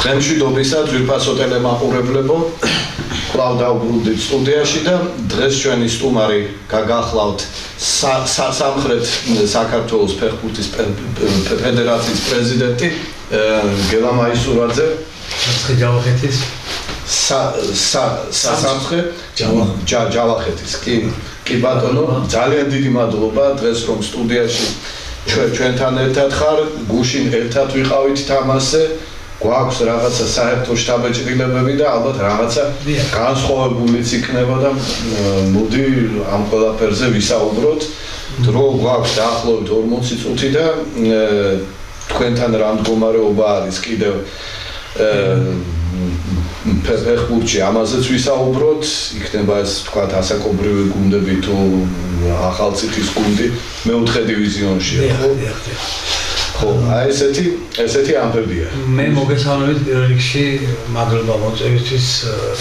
დღემშვიდობისა ძვირფასო ტელემაყურებლებო, კვლავ დავბრუნდით სტუდიაში და დღეს ჩვენი სტუმარი გაგახლავთ სამხრეთ საქართველოს ფეხბურთის ფედერაციის პრეზიდენტი გელა მაისურაძე. ჯავახეთის ჯავახეთის კი ბატონო, ძალიან დიდი მადლობა დღეს რომ სტუდიაში ჩვენთან ერთად ხარ, გუშინ ერთად ვიყავით თამასზე. გვაქვს რაღაცა საერთო შტაბ-ჭრილებები და ალბათ რაღაცა განსხვავებულიც იქნება და მოდი ამ ყველაფერზე ვისაუბროთ. დრო გვაქვს დაახლოებით 40 წუთი და თქვენთან რა მდგომარეობა არის კიდევ ფეხბურთში ამაზეც ვისაუბროთ, იქნება ეს თქვათ ასაკობრივი გუნდები თუ ახალციხის გუნდი მეოთხე დივიზიონში, ხო, აი ესეთი ამბებია. მე მოგესალმებით პირველ რიგში, მადლობა მოწვევისთვის,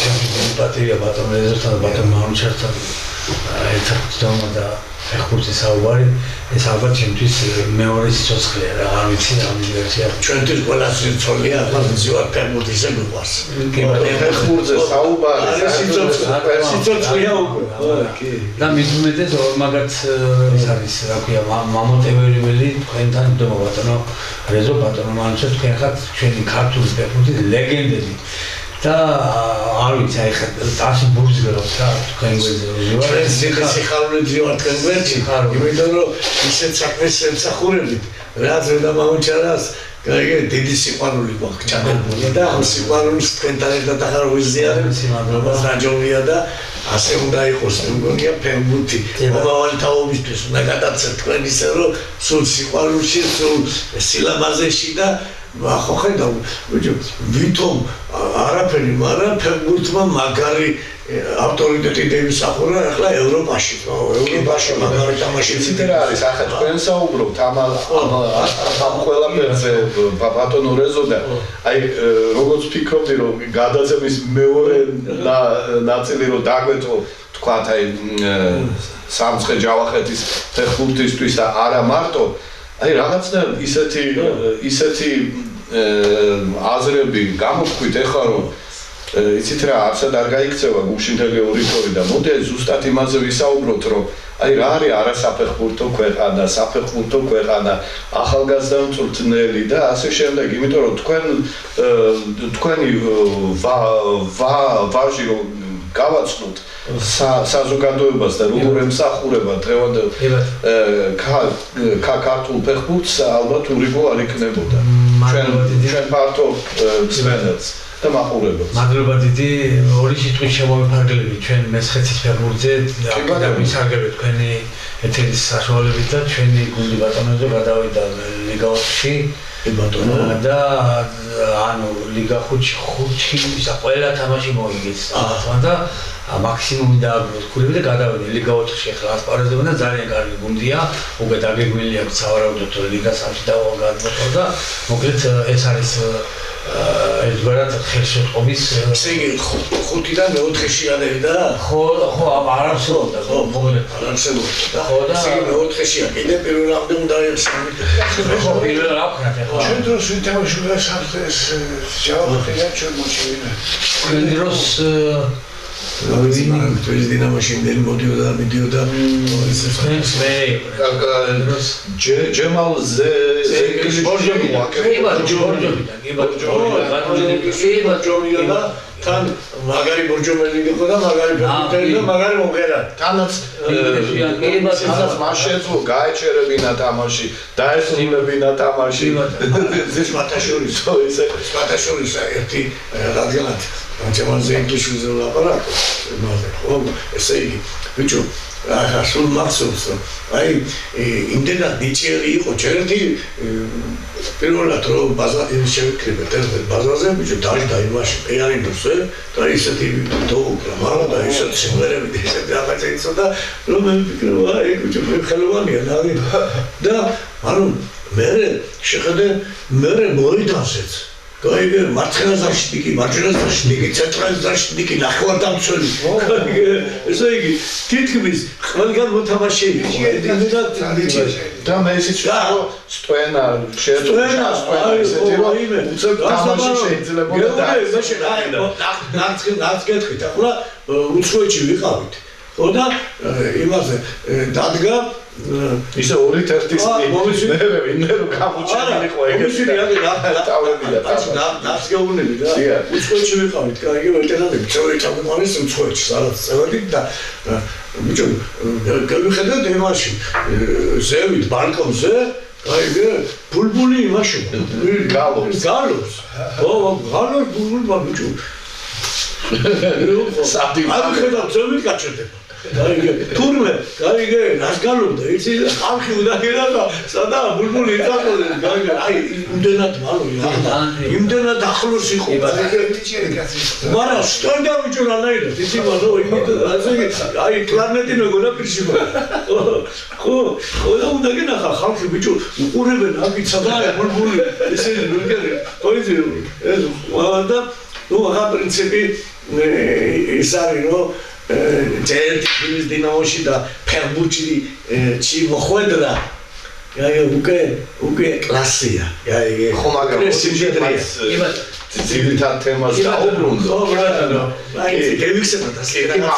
ჩემი პატივია ბატონ რეზერვთან და ბატონ მანუჩართან ერთად ვწდომა და ფეხბურთის საუბარი, ეს ალბათ ჩემთვის მეორე სიცოცხლეა რა, არ ვიცი რა მივერცია. ჩვენთვის ყველა სიცოცხლეა, ახლა ვიზუალ ფეხბურთის მიყვარს. ფეხბურთზე საუბარი, სიცოცხლეა უკვე. და მithumetes მაგათ ის არის, რა ქვია, მამოტივირებელი თქვენთან ვწდომა ბატონო რეზო, ბატონო მანუჩა, თქვენ ხართ ჩვენი ქართული ფეხბურთის ლეგენდები. და არ ვიცი, აი ხა ტაში ბურზგერობს რა, თქვენ გვეძებთ. ჩვენ სიხარულით ვარ თქვენ გვერდში, იმიტომ რომ ისეთ საქმეს ემსახურებით, რაც და მამუჩარას დიდი სიყვარული გვაქვს ჩაგებული და ამ სიყვარულს თქვენთან ერთად ახლა ვიზიარებთ, მადლობა რაჯოვია და ასე უნდა იყოს, მე მგონია ფეხბურთი მომავალი თაობისთვის უნდა გადაცეთ თქვენ ისე რომ სულ სიყვარულში, სულ სილამაზეში და ხო ხედავ, ვითომ არაფერი, მაგრამ ფეხბურთმა მაგარი ავტორიტეტი დაიმსახურა ახლა ევროპაში, ევროპაში მაგარი თამაში ციტერა არის, ახლა თქვენ საუბრობთ ამ ყველაფერზე ბატონო რეზო და აი როგორც ფიქრობდი რომ გადაცემის მეორე ნაწილი რომ დაგვეთო თქვათ აი სამცხე ჯავახეთის ფეხბურთისთვის და არა მარტო აი რაღაცნაირად ისეთი აზრები გამოვქვით ეხლა რომ იცით რა არცად არ გაიქცევა გუშინთელი ორითორი და მოდი ზუსტად იმაზე ვისაუბროთ რომ აი რა არის არასაფეხბურთო ქვეყანა, საფეხბურთო ქვეყანა, ახალგაზრდა მწვრთნელი და ასე შემდეგ, იმიტომ რომ თქვენი ვაჟი რომ გავაცნოთ საზოგადოებას და როგორ ემსახურება დღევანდელ ქართულ ფეხბურთს ალბათ ურიგო არ იქნებოდა. ჩვენ ფართო მსმენელს და მაყურებელს. მადლობა დიდი, ორი სიტყვით შემოვიფარგლებით ჩვენ მესხეთის ფეხბურთზე და ვისარგებლეთ თქვენი ეთერის საშუალებით და ჩვენი გუნდი ბატონოზე გადავიდა ლიგა 4-ში და ანუ ლიგა 5-ში ყველა თამაში მოიგეს და მაქსიმუმი დააგროვეთ ქულები და გადავიდა ლიგა 4-ში ახლა ასპარეზობენ და ძალიან კარგი გუნდია, უკვე დაგეგმილი აქვს სავარაუდოდ ლიგა 3-ში გადმოწყდა და მოკლედ ეს არის ერთგვარად ხელშეწყობის ისე 5-დან მე-4-ში გადავიდა? ხო, არ არსებობდა, მოკლედ არ არსებობდა. ხო და ისე მე-4-შია, კიდე პირველ რაუნდში უნდა ერთხმით. ხო, პირველ რაუნდში ახლა. ჩვენ დროს ვითამაშებდა საფრთხეს ჯავახეთია ჩვენ მოჩვენა. ჩვენ დროს თბილისის დინამოში მოდიოდა და მიდიოდა ჯემალ ზეგლიშბორჯომი თან მაგარი ბორჯომელი იყო და მაგარი ფეხბურთელი და მაგარი მომღერალი. თანაც მას შეძლო გაეჩერებინა თამაში, დაესრულებინა თამაში. სპარტაშორის ერთი რადგანაც ჯემალ ზეგლიშვილზე ვლაპარაკობ, ხო, ესე იგი, ბიჭო, სულ მახსოვს, აი, იმდენად ნიჭიერი იყო, ერთი პირველად რომ შევიკრიბეთ ერთ ბაზაზე, ბიჭო, დაჟდა იმაში, პიანინოზე და ისეთი თოუკრა, მაგრამ და ისეთი სიმღერები და ისეთი რაღაცა იცოდა, რომ მე ვფიქრობ, აი, ბიჭო, ხელოვანია და ანუ მე შეხედე მე მოიდანსეც გაიგე მარცხენა ზაშტიკი, მარჯვენა ზაშტიკი, ცენტრალურ ზაშტიკი, ნახევარდამცველი. გაიგე, ესე იგი, თითქმის ყველგან მოთამაშე იყო. და მე ისიც ვთქვა, სტვენა, შეერთება ისეთი რომ უცებ თამაში შეიძლებოდა და ნაც გეტყვით, ახლა უცხოეთში ვიყავით. ხო და იმაზე დადგა ისე 2-1-ის მე ვინმე რომ გამოჩენილიყო ეგეთი ტავლებია ნაც გეუბნები და უცხოეთში ვიყავით, გაიგე ვეტერანები, წევრი თამაშის უცხოეთში, სადაც წევრი და ბიჭო, გავიხედეთ იმაში, ზევით ბალკონზე, გაიგე, ბულბული იმაშობა, გალობს. ხო, გალობს ბულბულმა ბიჭო. სადი აღხედავ ზევით გაჩერდება. გაიგე, თურმე, გაიგე, რას გალობდა, იცი ხალხი უნდა და სადა ბულბული იწაყოდეს, გაიგე, აი იმდენად იმდენად ახლოს იყო. მაგრამ სტონდა ბიჭო რანაირად, იცი მაგრამ იმით აი პლანეტი მეგონა პირში ხო და უნდა გენახა ხალხი ბიჭო უყურებენ აკიცა და აი ბულბული ესენი ნუგერი ხო იცი ეს და ნუ აღა პრინციპი ის არის რომ ჯერტის დინამოში და ფერბუჩი ჩი მოხვედრა უკვე კლასია ხო მაგრამ ძირითად თემას დაუბრუნდა. ხო, რა. აი, გევიქცემა და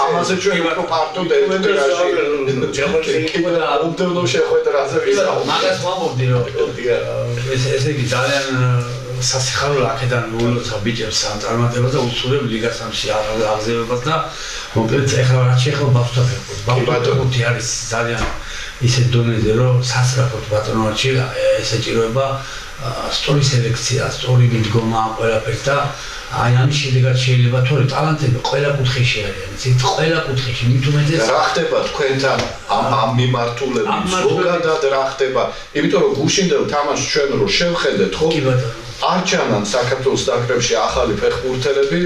ამაზე ჩვენ ვიყო პარტო და ჯერმანში და უდევნო შეხვედრაზე ვისაუბრეთ. მაგას ვამბობდი რომ ესე იგი ძალიან სასიხარულო აქედან უულოცა ბიჭებს ამ წარმატებას და უსურვებ ლიგას ამში აღზევებას და მოკლედ ეხლა რაც შეეხება ბავშვთა ფეხბურთს. ბავშვთა არის ძალიან ისეთ დონეზე რომ სასწრაფოდ ბატონობაში ესეჭიროება სწორი სელექცია, სწორი მიდგომა ყველაფერს და აი ამის შედეგად შეიძლება თორე ტალანტები ყველა კუთხეში არიან, იცით, ყველა კუთხეში, მით უმეტეს რა ხდება თქვენთან ამ მიმართულებით, ზოგადად რა ხდება, იმიტომ რომ გუშინდელ თამაშს ჩვენ რო შევხედეთ, ხო? არ ჩანან საქართველოს ნაკრებში ახალი ფეხბურთელები,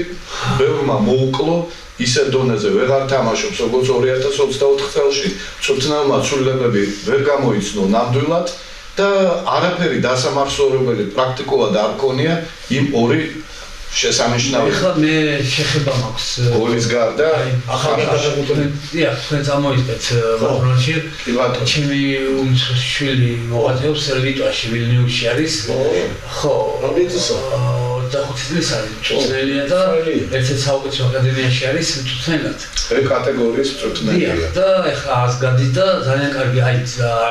ბევრმა მოუკლო ისე დონეზე ვეღარ თამაშობს როგორც 2024 წელში, ცოცხალმა ცვლილებები ვერ გამოიცნო ნამდვილად და არაფერი დასამახსოვრებელი პრაქტიკულად არ ქონია იმ ორი შესანიშნავი. ეხლა მე შეხება მაქვს გოლის გარდა ახალგაზრდული. დიახ, თქვენ წამოიწყეთ ბატონოში. ჩემი შვილი მოღვაწეობს ლიტვაში, ვილნიუსში არის. ხო, და 5 წლის არის მწვრთნელია და ერთ-ერთ საუკეთესო აკადემიაში არის მწვრთნელად. ეს კატეგორიის მწვრთნელია. და ეხლა ას გადის და ძალიან კარგი აი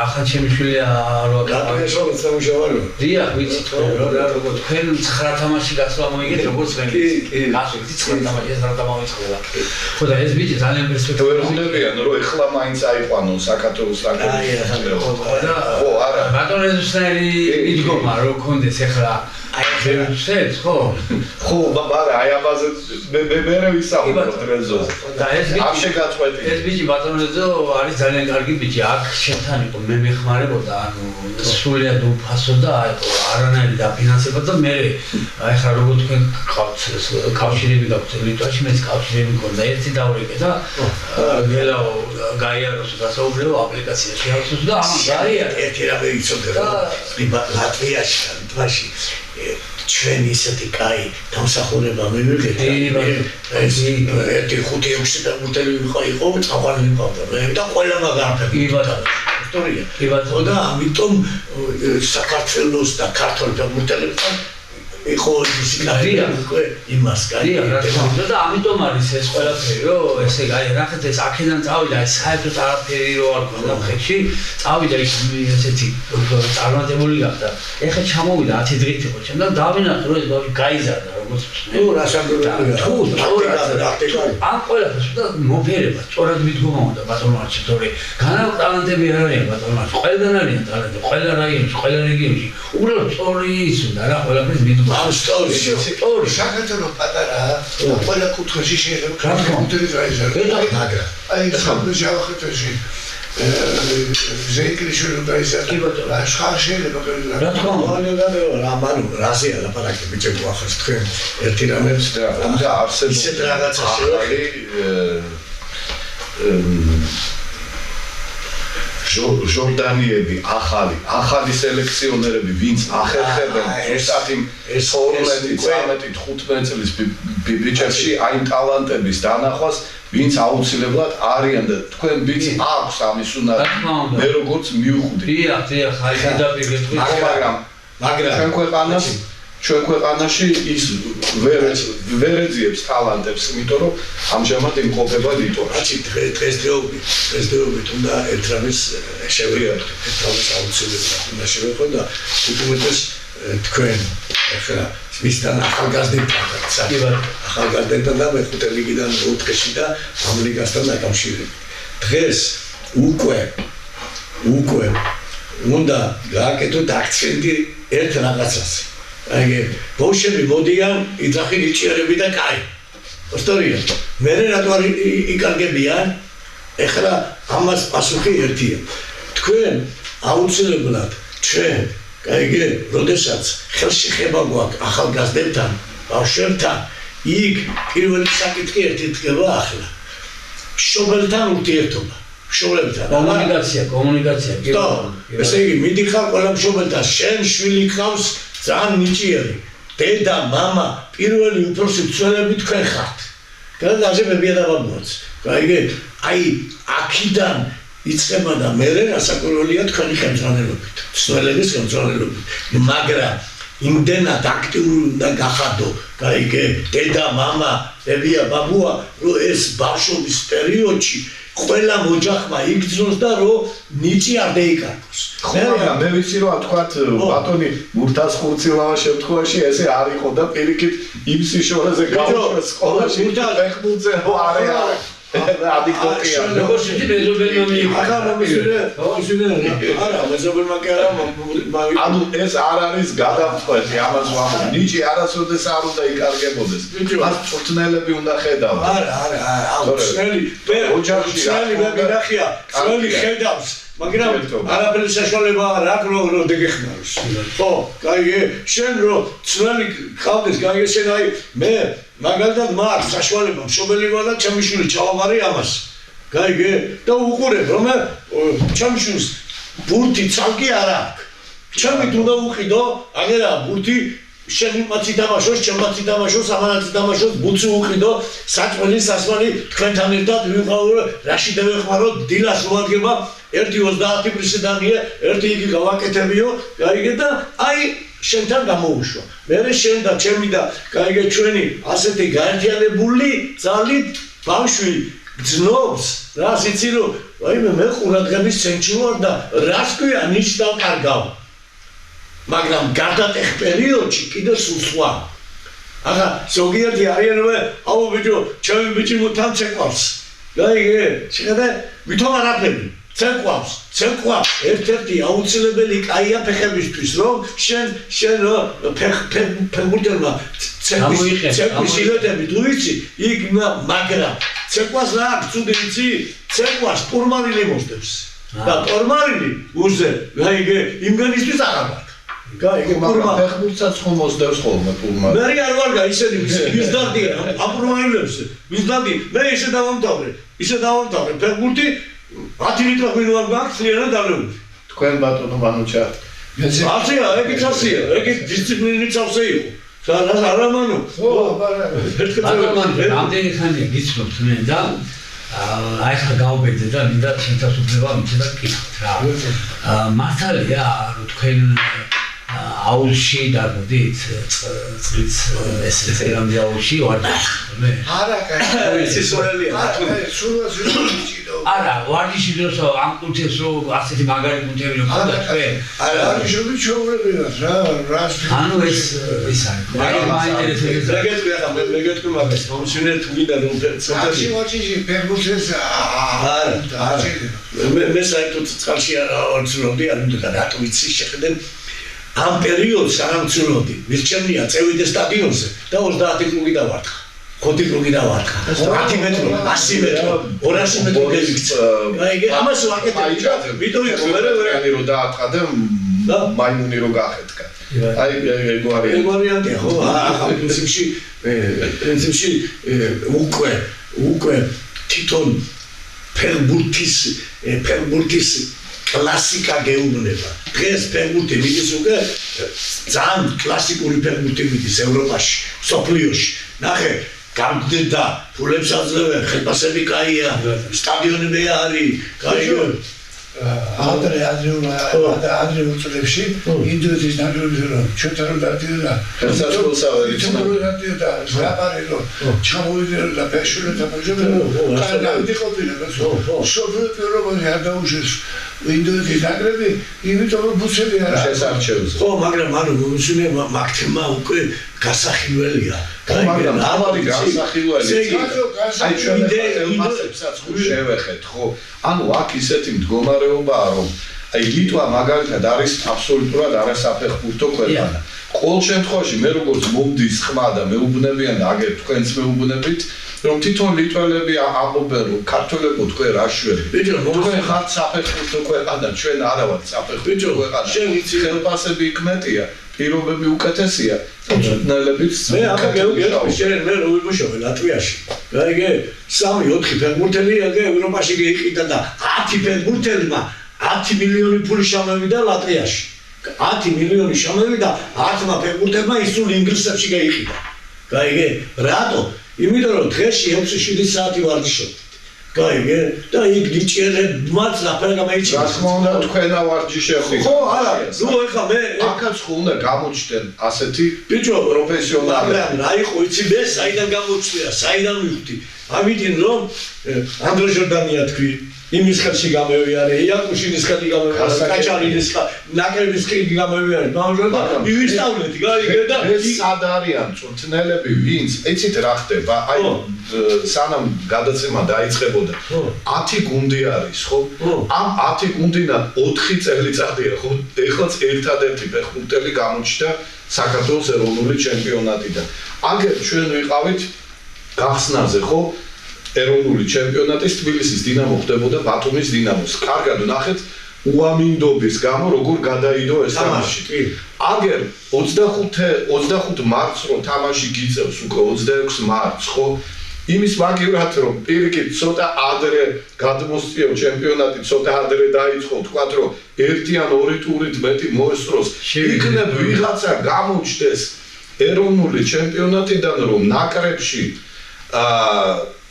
ახლა ჩემი შვილია რო აკადემიაში სამუშაოა. დიახ, ვიცი თქვენ 9 თამაში გასვლა მოიგეთ როგორც მე. გასვით 9 თამაში ეს რა დამავიწყდა. ხო და ეს ბიჭი ძალიან პერსპექტივაში. ვერუნებიან რომ ეხლა მაინც აიყვანონ საქართველოს ნაკრებში. ხო, არა. ბატონებისნაირი მიდგომა რო გქონდეს ეხლა აი ეს ხო მაგრამ აი ამაზე მე ვისაუბრებ დრეზოზე და ეს ბიჭი ბატონეძო არის ძალიან კარგი ბიჭი აქ შენთან იყო მე მეხმარებოდა ანუ სრულიად უფასო და აი არანაირი დაფინანსება და მე აი ხა როგორ თქვენ ყავთ კავშირები გაქვთ ლიტვაში მეც კავშირები მქონდა ერთი დავრეკე და გელაო გაიაროს გასაუბრებო აპლიკაცია შეავსოს და ამან გაიარა ერთი რამე იცოდე რომ ლატვიაში ლიტვაში ჩვენ ისეთი კაი დამსახურება მივიღეთ ეს ერთი 5-6 და მუტელი იყო წაყვანილი ყავდა მე და ყველა მაგარფები ისტორია ხო და ამიტომ საქართველოს და ქართულ ფეხბურთელებთან იყო ის კაი იმას კაი და ამიტომ არის ეს ყველაფერი რომ ესე აი რახეთ ეს აქედან წავიდა ეს საერთოდ არაფერი რო არ ქონდა ხეთში წავიდა ის ესეთი წარმატებული გახდა ეხლა ჩამოვიდა 10 დღით იყო ჩემთან დავინახე რომ ეს ბავშვი გაიზარდა როგორც ნუ რა სამდროა თუ ამ ყველაფერს და მოფერება სწორად მიდგომა უნდა ბატონოში თორე განავ ტალანტები არ არიან ბატონოში ყველგან არიან ტალანტები ყველა რაიონში ყველა რეგიონში უბრალოდ სწორი ის უნდა რა ყველაფერს მიდგომა ამ სწორი საქართველოს პატარაა ყველა კუთხეში შეიძლება კომპიუტერი გაიზარდა მაგრამ აი სამწუხაროდ ჯავახეთში ზეიკრიშვილი გაიზარდა სხვა შეიძლება რა თქმა უნდა რამან რაზეა ლაპარაკი ბიჭებო ახლა თქვენ ერთი რამებს და არსებობს ისეთ რაღაცა ჟორდანიები, ახალი სელექციონერები, ვინც ახერხებენ ზუსტად იმ 12-13 წლის ბიჭებში აი ტალანტების დანახვას, ვინც აუცილებლად არიან და თქვენ ვინც აქვს ამის უნარი. მე როგორც მივხვდი. დიახ, აი ზედაპირი მაგრამ ჩვენ ქვეყანაში ის ვერ ეძიებს ტალანტებს, იმიტომ რომ ამჟამად იმყოფება ლიტვაში. რაც დღესდღეობით უნდა ერთ რამის შევიარდეთ, ერთ რამის აუცილებლად უნდა შევეყო და უკეთეს თქვენ ახლა მისთან ახალგაზრდებთან და მეხუთე ლიგიდან ოთხეში და ამ ლიგასთან დაკავშირებით. დღეს უკვე უნდა გააკეთოთ აქცენტი ერთ რაღაცაზე. აი ბავშვები მოდიან იძახი იჭერები და კაი. ისტორია. მე რატო არ იკარგებიან? ეხლა ამას პასუხი ერთია. თქვენ აუცილებლად ჩვენ კაიგე, როდესაც ხელში ხება გვაქვს ახალგაზრდებთან, ბავშვებთან, იქ პირველი საკითხი ერთი დგება ახლა. მშობელთან ურთიერთობა. მშობლებთან. კომუნიკაცია. ესე იგი, მიდიხარ ყველა მშობელთან, შენ შვილი ყავს ძალიან ნიჭიერი. დედა, მამა, პირველი უფროსი მცველები თქვენ ხართ. და დაზებებია და ბაბუაც. კაიგე, აი აქიდან იწყება და მერე რასაკვირველია თქვენი ხელმძღვანელობით, მცველების ხელმძღვანელობით. მაგრამ იმდენად აქტიური უნდა გახადო, კაიგე, დედა, მამა, დებია, ბაბუა, რომ ეს ბავშვობის პერიოდში ყველა ოჯახმა იგრძნოს და რომ ნიჭი არ დაიკარგოს. მაგრამ მე ვიცი რომ თქვათ ბატონი მურთას ხურცილავა შემთხვევაში ესე არ იყო და პირიქით იმ სიშორეზე გავუშვეს სკოლაში ფეხბურთზე არა ადიქტოტია. როგორც ისე მეზობელმა მიიღო. არა, მეზობელმა კი არა, ანუ ეს არ არის გადამწყვეტი, ამას ვამბობ. ნიჭი არასოდეს არ უნდა იკარგებოდეს. მას წვრთნელები უნდა ხედავდნენ. არა, წვრთნელი, ოჯახში გაგინახია, წვრთნელი ხედავს. მაგრამ არაფერი საშუალება არ აქვს რომ დაგეხმაროს. ხო, კაი, შენ რომ წვრთნელი ხავდეს, კაი, შენ აი მე მაგალითად მაქვს საშუალება მშობელი ვარ და ჩემი შვილი ჩავამარი ამას. გაიგე? და უყურებ რომ ჩემი შვილს ბურთი ცალკე არ აქვს. ჩემით უნდა უყიდო, აგერა ბურთი შენი მაცი თამაშოს, ჩემაც თამაშოს, ამანაც თამაშოს, ბურთი უყიდო, საჭმელი სასმელი თქვენთან ერთად ვიყავ, რაში დავეხმარო, დილას მოადგება 1.30 პრისედანია, ერთი იგი გავაკეთებიო, გაიგე და აი შენთან გამოუშვა. მე შენ და ჩემი და გაიგე ჩვენი ასეთი გაერთიანებული ძალით ბავშვი გძნობს, რას იცი რომ ვაიმე მე ყურადღების ცენტრი ვარ და რას ქვია ნიშ დავკარგავ. მაგრამ გარდატეხ პერიოდში კიდე სულ სხვა. ახლა ზოგიერთი არიან რომ აუ ბიჭო, ჩემი ბიჭი მოთან ცეკვავს. გაიგე? შეხედე, ვითომ არაფერი. ცეკვავს, ერთ-ერთი აუცილებელი კაია ფეხებისთვის, რომ შენ ფეხბურთელმა ცეკვის ილეთები თუ ვიცი, იქ მაგრამ ცეკვას რა აქვს, ცუდი ვიცი, ცეკვას პორმარილი მოსდევს. და პორმარილი უზე, გაიგე, იმგანისთვის აღარ აქვს. გაიგე, ფეხბურთსაც ხომ მოსდევს ხოლმე პორმარილი. მე არ ვარგა ისეთი მისდარდია, აპორმარილებს, მისდარდი, მე ისე დავამთავრე ფეხბურთი 10 ლიტრი ღვინო არ გაქვს, ლიანად დალეული. თქვენ ბატონო მანუჩა. ასეა, ეგეც ასეა, ეგეც დისციპლინით ავსე იყო. არა მანუ. რამდენი ხანია გიცნობთ მე და აი ხა გავბედე და მინდა შენთან უფლება მიცედა გკითხოთ რა. მართალია რომ თქვენ აულში დაგდით წლით ეს ერამდე აულში ვარ და მე არა კაი სისულელია არა ვარჯიში დროს ამ კუნთებს რომ ასეთი მაგარი კუნთები რომ ხოდა თქვენ არა ვარჯიში ჩვეულებრივად რა ანუ ეს არის მაგრამ მაინტერესებს რეგეთქვი ახლა მე გეტყვი მაგას მომსვენე თუ გინდა რომ ცოტაში ვარჯიში ფეხბურთს არა მე საერთოდ წყალში არ ვცნობდი არ მინდოდა რატო ვიცი შეხედენ ამ პერიოდს არ ამცნობდი მირჩენია წევიდე სტადიონზე და 30 კლუბი დავართხა 5 კლუბი დავართხა 10 მეტრო 100 მეტრო 200 მეტრო გეიქცა აი ამას ვაკეთებ ვიდეო ვერანი რო დაათხა და მაიმუნი რო გაახეთკა აი ეგ ხო ახლა პრინციპში უკვე თვითონ ფეხბურთის კლასიკა გეუბნება. დღეს ფეხბურთი მიდის უკვე ძალიან კლასიკური ფეხბურთი მიდის ევროპაში, მსოფლიოში. ნახე, გამგდება, ფულებს აძლევენ, ხელფასები კაია, სტადიონები არის, კაია. ადრეულ წლებში ინდოეთის ნაკრების რომ ჩვენთან რომ დადიოდა და ზაპარელო ჩამოვიდნენ და ფეშულეთა მოჟებენ კარგი ყოფილა სოფიო პირობები არ დაუშვეს ინდოეთის ნაკრები იმიტომ რომ ბუცები არ შესარჩევს ხო მაგრამ ანუ მომსუნე მაგთემა უკვე გასახილველია მაგრამ ამარი გასახილველი აი ჩვენ ელმასებსაც შევეხეთ ხო ანუ აქ ისეთი მდგომარეობაა რომ აი ლიტვა მაგალითად არის აბსოლუტურად არასაფეხბურთო ქვეყანა ყოველ შემთხვევაში მე როგორც მომდის ხმა და მეუბნებიან და აგერ თქვენც მეუბნებით რომ თვითონ ლიტველები ამბობენ რომ ქართველებო თქვენ რა შველი თქვენ ხართ საფეხბურთო ქვეყანა ჩვენ არა ვართ საფეხბურთო ქვეყანა ხელფასები იქ მეტია პირობები უკეთესია მწვრთნელებიც მე ახლა გეუბნები შენ მე რო ვიმუშავე ლატვიაში გაიგე 3-4 ფეხბურთელი აგე ევროპაში გეიყიდა და 10 ფეხბურთელმა 10 მილიონი ფული შემოვიდა ლატვიაში 10 მილიონი შემოვიდა 10 ფეხბურთელმა ისულ ინგლისებში გაიყიდა გაიგე რატო იმიტომ რომ დღეში 6-7 საათი ვარჯიშობთ გაიგე და იქ ნიჭიერებმაც ლაფერა გამეიჩინა რა თქმა უნდა თქვენა ვარჯიშები ხო არა ნუ ეხლა მე აქაც ხო უნდა გამოჩნდნენ ასეთი ბიჭო პროფესიონალი მაგრამ რა იყო იცი მე საიდან გამოჩნდა საიდან მივხვდი ამიტომ რომ ანდრო ჟორდანია თქვი იმის ხელში გამევიარე იაკუშინის ხელში გამევიარე კაჩარინის ნაკრების ხელში გამევიარე მაგრამ ივისწავლეთ გაიგე და ეს სად არიან მწვრთნელები ვინც იცით რა ხდება აი სანამ გადაცემა დაიწყებოდა 10 გუნდი არის ხო ამ 10 გუნდიდან 4 წელიწადია ხო ეხლაც ერთადერთი ფეხბურთელი გამოჩნდა საქართველოს ეროვნული ჩემპიონატიდან აგერ ჩვენ ვიყავით გახსნაზე ხო ეროვნული ჩემპიონატის თბილისის დინამო ხდებოდა ბათუმის დინამოს. კარგად ნახეთ უამინდობის გამო როგორ გადაიდო ეს თამაში. აგერ 25 მარტს რომ თამაში გიწევს უკვე 26 მარტს ხო? იმის მაგივრად რომ პირიქით ცოტა ადრე გადმოსწიო ჩემპიონატი ცოტა ადრე დაიწყო თქვათ რომ 1 ან 2 ტურით მეტი მოესწროს. იქნებ ვიღაცა გამოჩნდეს ეროვნული ჩემპიონატიდან რომ ნაკრებში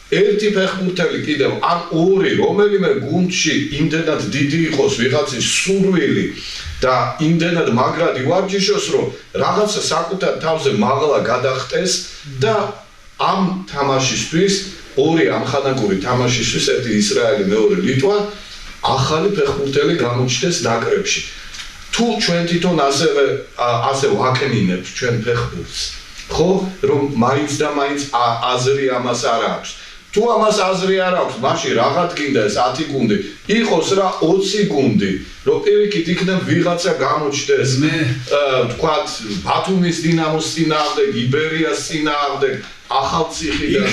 ერთი ფეხბურთელი კიდევ ან ორი რომელიმე გუნდში იმდენად დიდი იყოს ვიღაცის სურვილი და იმდენად მაგრად ივარჯიშოს რომ რაღაცა საკუთარ თავზე მაღლა გადახტეს და ამ თამაშისთვის ორი ამხანაგური თამაშისთვის ერთი ისრაელი მეორე ლიტვა ახალი ფეხბურთელი გამოჩნდეს ნაკრებში თუ ჩვენ თვითონ ასე ვაკნინებთ ჩვენ ფეხბურთს ხო რომ მაინც და მაინც აზრი ამას არ აქვს თუ ამას აზრი არ აქვს, მაშინ რაღაც გინდა ეს 10 გუნდი, იყოს რა 20 გუნდი, რომ პირიქით იქნებ ვიღაცა გამოჩნდეს, თქვათ, ბათუმის დინამოს წინააღმდეგ, იბერიას წინააღმდეგ, ახალციხიდან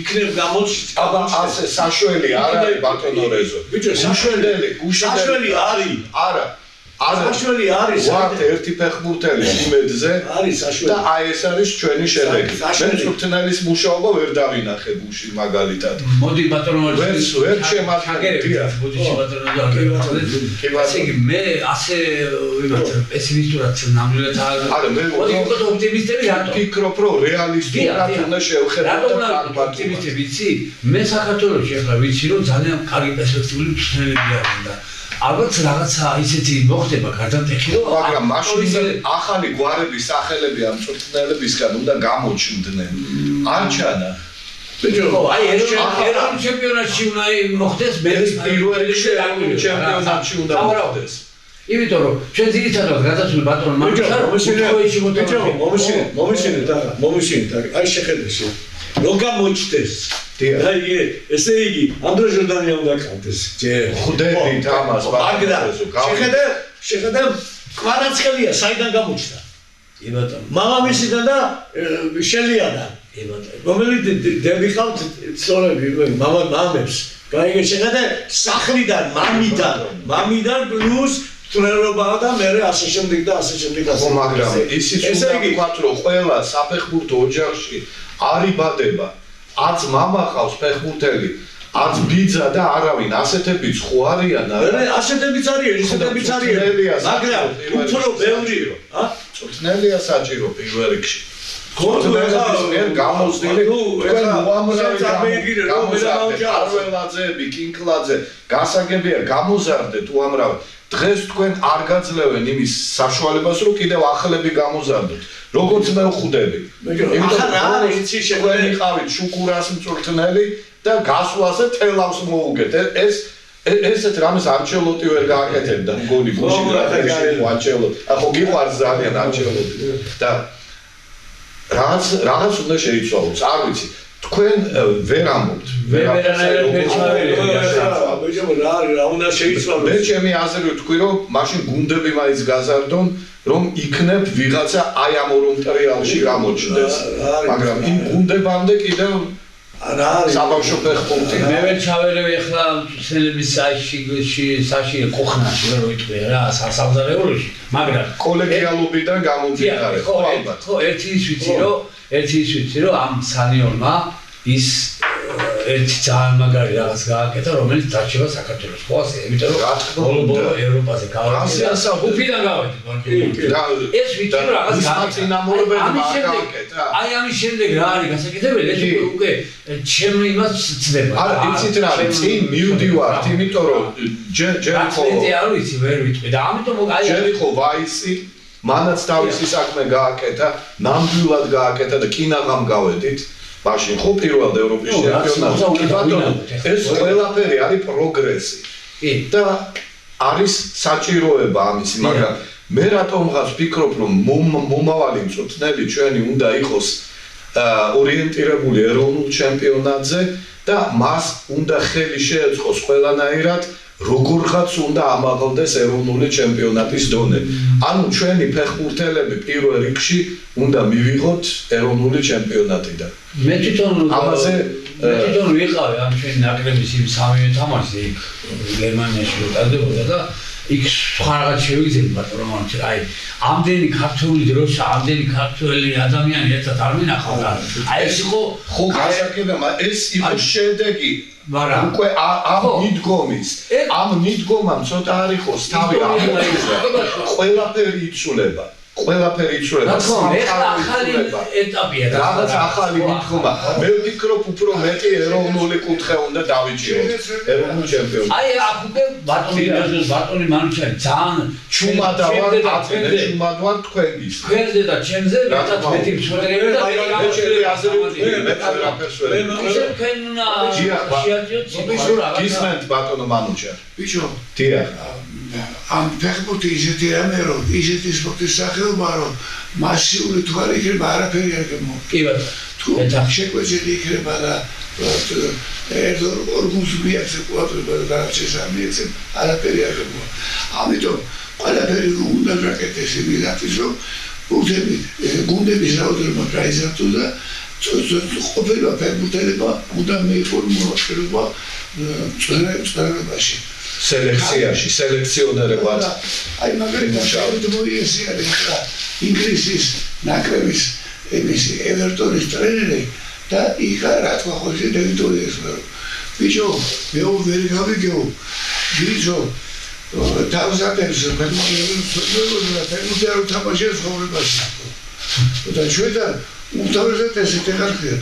იქნებ გამოჩნდეს. აბა ასე საშველი არ არის ბატონო რეზო. ბიჭო, საშველი არის. არა. საშველი არის ვართ ერთი ფეხბურთელი იმედზე არის საშველი და აი ეს არის ჩვენი შედეგი მე მწვრთნელის მუშაობა ვერ დავინახე გუშინ მაგალითად მოდი ბატონო ვერ შემაგერებია ბუდიში ბატონო ასე იგი მე ასე ვიბათ პესიმისტურად ნამდვილად არა მე მოდი უკვე ოპტიმისტები რატო ფიქრობ რომ რეალისტურად უნდა შევხედოთ და ოპტიმისტები ვიცი მე საქართველოში ახლა ვიცი რომ ძალიან კარგი პერსპექტიული მწვრთნელები არიან და ალბათ რაღაცა ისეთი მოხდება გარდამტეხი რომ მაგრამ მაშინ ახალი გვარების სახელები ამ მწვრთნელებისგან უნდა გამოჩნდნენ არ ჩანა ბიჭო აი ეროვნულ ჩემპიონატში უნდა მოხდეს მე პირველი ჩემპიონატში უნდა მოხდეს იმიტომ რომ ჩვენ ძირითადად გადაცული ბატონო მომიშინეთ აი შეხედეთ რომ გამოჩნდეს აი ესე იგი ანდრო ჟორდანია უნდა ყავდეს ჯერ ხვდებით ამას მაგრამ შეხედე კვარაცხელია საიდან გამოჩნდა კი ბატონო მამამისიდან და შელიანა კი ბატონო რომელიც დევიხავთ სწორები მამებს გაიგე შეხედე სახლიდან მამიდან პლუს ტრენერობა და მე ასე შემდეგ და ასე შემდეგ ხო მაგრამ ისიც უნდა ვთქვათ რომ ყველა საფეხბურთო ოჯახში არიბადება 10 მამა ყავს ფეხბურთელი არც ბიძა და არავინ ასეთებიც ხო არიან არა ასეთებიც არიან ისეთებიც არიან მაგრამ უფრო ბევრიო წვრთნელია საჭირო პირველ რიგში გამოზარდეთ კინკლაძე გასაგებია გამოზარდეთ უამრავ დღეს თქვენ არ გაძლევენ იმის საშუალებას რომ კიდევ ახლები გამოზარდეთ როგორც მე ვხვდები ახლა რა იცი შეგვეყავით შუკურას მწვრთნელი და გასვლაზე თელავს მოუგეთ ესეთ რამეს არჩელოტი ვერ გააკეთებდა მგონი გუშინ რა არჩელოტი ახო გიყვარს ძალიან არჩელოტი და რაღაც უნდა შეიცვალოს არ ვიცი თქვენ ვერ ამბობთ რა უნდა შეიცვალოს მე ჩემი აზრი ვთქვი რომ მაშინ გუნდები მაინც გაზარდონ რომ იქნებ ვიღაცა აი ამ ორ მატერიალში გამოჩნდეს მაგრამ იმ გუნდებამდე კიდევ საბავშვო ფეხბურთი მე ვერ ჩავერევი ახლა მწვრთნელების საში კოხნაში ვერ ვიტყვი რა სასამზარეულოში მაგრამ კოლეგიალობიდან გამომდინარე ხო ალბათ ხო ერთი ის ვიცი რომ ამ სანიორმა ის ერთი ძალიან მაგარი რაღაც გააკეთა რომელიც დარჩება საქართველოს ხო ასე იმიტომ რომ ბოლო ევროპაზე გავარდა უფიდან გავარდა ეს ვიცი რომ რაღაც გააკეთა აი ამის შემდეგ რა არის გასაკეთებელი ეს უკვე ჩემი იმას ცდება არა იცით რა არის წინ მივდივართ იმიტომ რომ ჯერ ხო არ ვიცი ვერ ვიტყვი და ამიტომ აი ჯერ ხო ვაისი მანაც თავისი საქმე გააკეთა ნამდვილად გააკეთა და კინაღამ გავედით მაშინ ხო პირველად ევროპის ჩემპიონატი ბატონო ეს ყველაფერი არის პროგრესი და არის საჭიროება ამისი მაგრამ მე რატომღაც ვფიქრობ რომ მომავალი მწვრთნელი ჩვენი უნდა იყოს ორიენტირებული ეროვნულ ჩემპიონატზე და მას უნდა ხელი შეეწყოს ყველანაირად როგორღაც უნდა ამაღლდეს ეროვნული ჩემპიონატის დონე. ანუ ჩვენი ფეხბურთელები პირველ რიგში უნდა მივიღოთ ეროვნული ჩემპიონატიდან. მე თვითონ ვიყავი ამ ჩვენი ნაკრების იმ სამივე თამაშზე იქ გერმანიაში ვიტარდებოდა და იქ სხვა რაღაც შევიგზები ბატონო აი ამდენი ქართული დროშა ამდენი ქართველი ადამიანი ერთად არ მინახავდა აი ეს იყო ხო გასაგებია ეს იყო შედეგი მაგრამ უკვე ამ ნიდგომამ ცოტა არ იყოს თავი ამოიღება ყველაფერი იცვლება რა თქმა უნდა ახალი ეტაპია რაღაც ახალი ნიდგომა მე ვფიქრობ უფრო მეტი ეროვნული კუთხე უნდა დავიჭიროთ ეროვნულ ჩემპიონატს აი აქ უკვე ბატონი მანუჩარი ძალიან ჩუმადვარ თქვენგის თქვენზე და ჩემზე მეტად მეტი მსვლელები და მე ჩემი აზრი ვთქვი მე ვერაფერს ვერ გისმენთ ბატონო მანუჩარი ბიჭო დიახ ამ ფეხბურთი ისეთი რამე რომ ისეთი სპორტის სახეობა რომ მასიური თუ არ იქნება არაფერი არ გემო კი ბატონო თუ შეკვეცილი იქნება და ორ გუნდს მიაქცევ კვადრატა და შესამიეცემ არაფერი არ გემო ამიტომ ყველაფერი უნდა გაკეთდეს იმისათვის რომ გუნდების რაოდენობა გაიზარდოს და ყოფილი ფეხბურთელებმა უნდა მიიღონ მონაწილეობა წვერებაში სელექციაში სელექციონერებად აი მაგალითად მოიესია ხა ინგლისის ნაკრების ემისი ევერტონის ტრენერი და იქ რა თქვა ხოჭე დევიდოიეს ბიჭო მე ვერ გავიგეო ბიჭო თავზადებს ფეხბურთი არ უთამაშებს ხოვრებაში და ჩვენ უთავრესად ესეთი ხალხია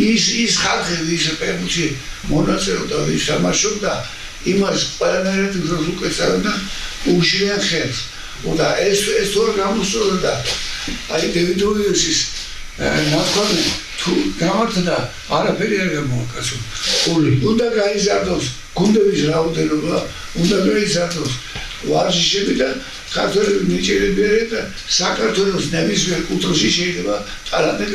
ის ხალხი ვის ფეხბურთში მონაწილეობდა ვის თამაშობდა იმას ყველანაირად უკეცავდა უშლიან ხელს და ეს თორ გამოსწორდა აი დევიდოიესის ნათქვამი თუ გამართდა არაფერი არ გამოაკაცო უნდა გაიზარდოს გუნდების რაოდენობა უნდა გაიზარდოს ვარჯიშები და ქართველები მიჭირებიან და საქართველოს ნებისმიერ კუთხეში შეიძლება ტალანტი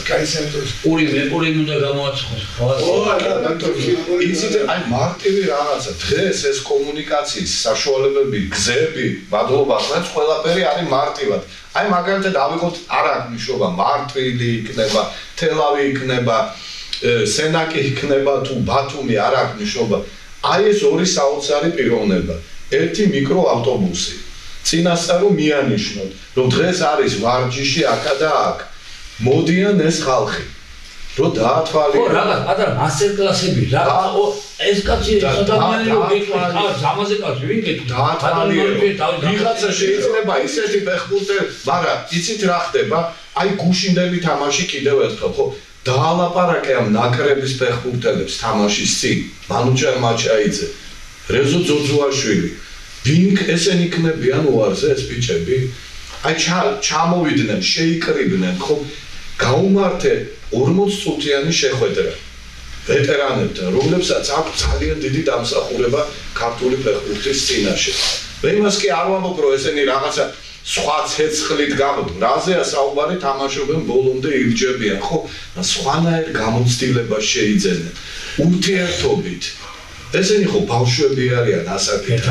გაიზარდოს ორივე უნდა გამოაცხოს ხო იცით აი მარტივი რაღაცა დღეს ეს კომუნიკაციის საშუალებები გზები მადლობა ხმებს ყველაფერი არის მარტივად აი მაგალითად ავიღოთ არ აქვს მნიშვნელობა მარტვილი იქნება თელავი იქნება სენაკი იქნება თუ ბათუმი არ აქვს მნიშვნელობა აი ეს ორი საოცარი პიროვნება ერთი მიკროავტობუსი წინასწარ რომ მიანიშნოთ რომ დღეს არის ვარჯიში აქა და აქ მოდიან ეს ხალხი რომ დაათვალიერო. ხო, რაღაც პატარა მასტერ კლასები, რაღაც ეს კაცი ადამიანი რომ გეკითხა, ამაზე კაცი ვინ გეკითხა? დაათვალიერო. ვიღაცა შეიძლება ისეთი ფეხბურთელი, მაგრამ იცით რა ხდება? აი გუშინდელი თამაში კიდევ ერთხელ, ხო? დაალაპარაკე ამ ნაკრების ფეხბურთელებს თამაშის წინ. მანუჩარ მაჩაიძე, რეზო ძოძუაშვილი. ვინ ესენი იქნებიან უარზე ეს ბიჭები? აი ჩამოვიდნენ, შეიკრიბნენ, ხო? გაუმართე 40 წუთიანი შეხვედრა ვეტერანებთან, რომლებსაც აქვს ძალიან დიდი დამსახურება ქართული ფეხბურთის წინაშე. მე იმას კი არ ვამბობ, რომ ესენი რაღაცა სხვა ცეცხლით გამოდენ. რაზეა საუბარი, თამაშობენ ბოლომდე ირჯებიან, ხო? სხვანაირ გამოცდილებას შეიძენენ. ურთიერთობით. ესენი ხო ბავშვები არიან ასაკით.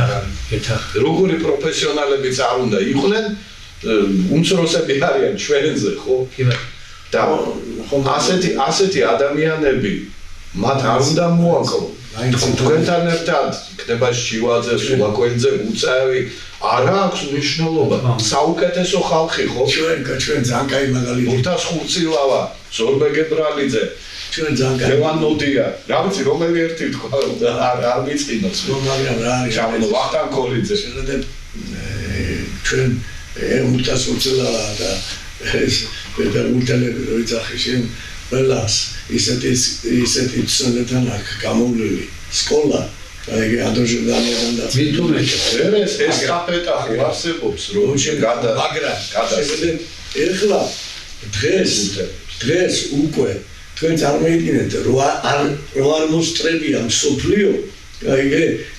როგორი პროფესიონალებიც არ უნდა იყვნენ, უმცროსები არიან ჩვენზე, ხო? და ასეთი ადამიანები მათ არ უნდა მოაკლო. თქვენთან ერთად იქნება შივაძე, სულაკოიძე, უწევი, არ აქვს მნიშვნელობა. საუკეთესო ხალხი ხო? ჩვენ ძალიან კაი მაგალითი. ურთას ხურცილავა, ზორბეგ ებრალიძე, ჩვენ ძალიან კაი. ლევან ნოდია, რა ვიცი რომელი ერთი თქვა, არ მიწყინოს. მაგრამ რა არის? ჩამონო ვახტანგ კოლიძე. ჩვენ ურთას ხურცილავა და ეს პედაგოგები რო იცახი შენ ყველას ისეთი ცნობთან აქ გამოვლილი სკოლა აი ადროჟდანიდან და ეს ესტაფეტა ხო არსებობს რომ მაგრამ ეხლა დღეს უკვე თქვენ წარმოიდგინეთ რომ არ მოსწრებია მსოფლიო აი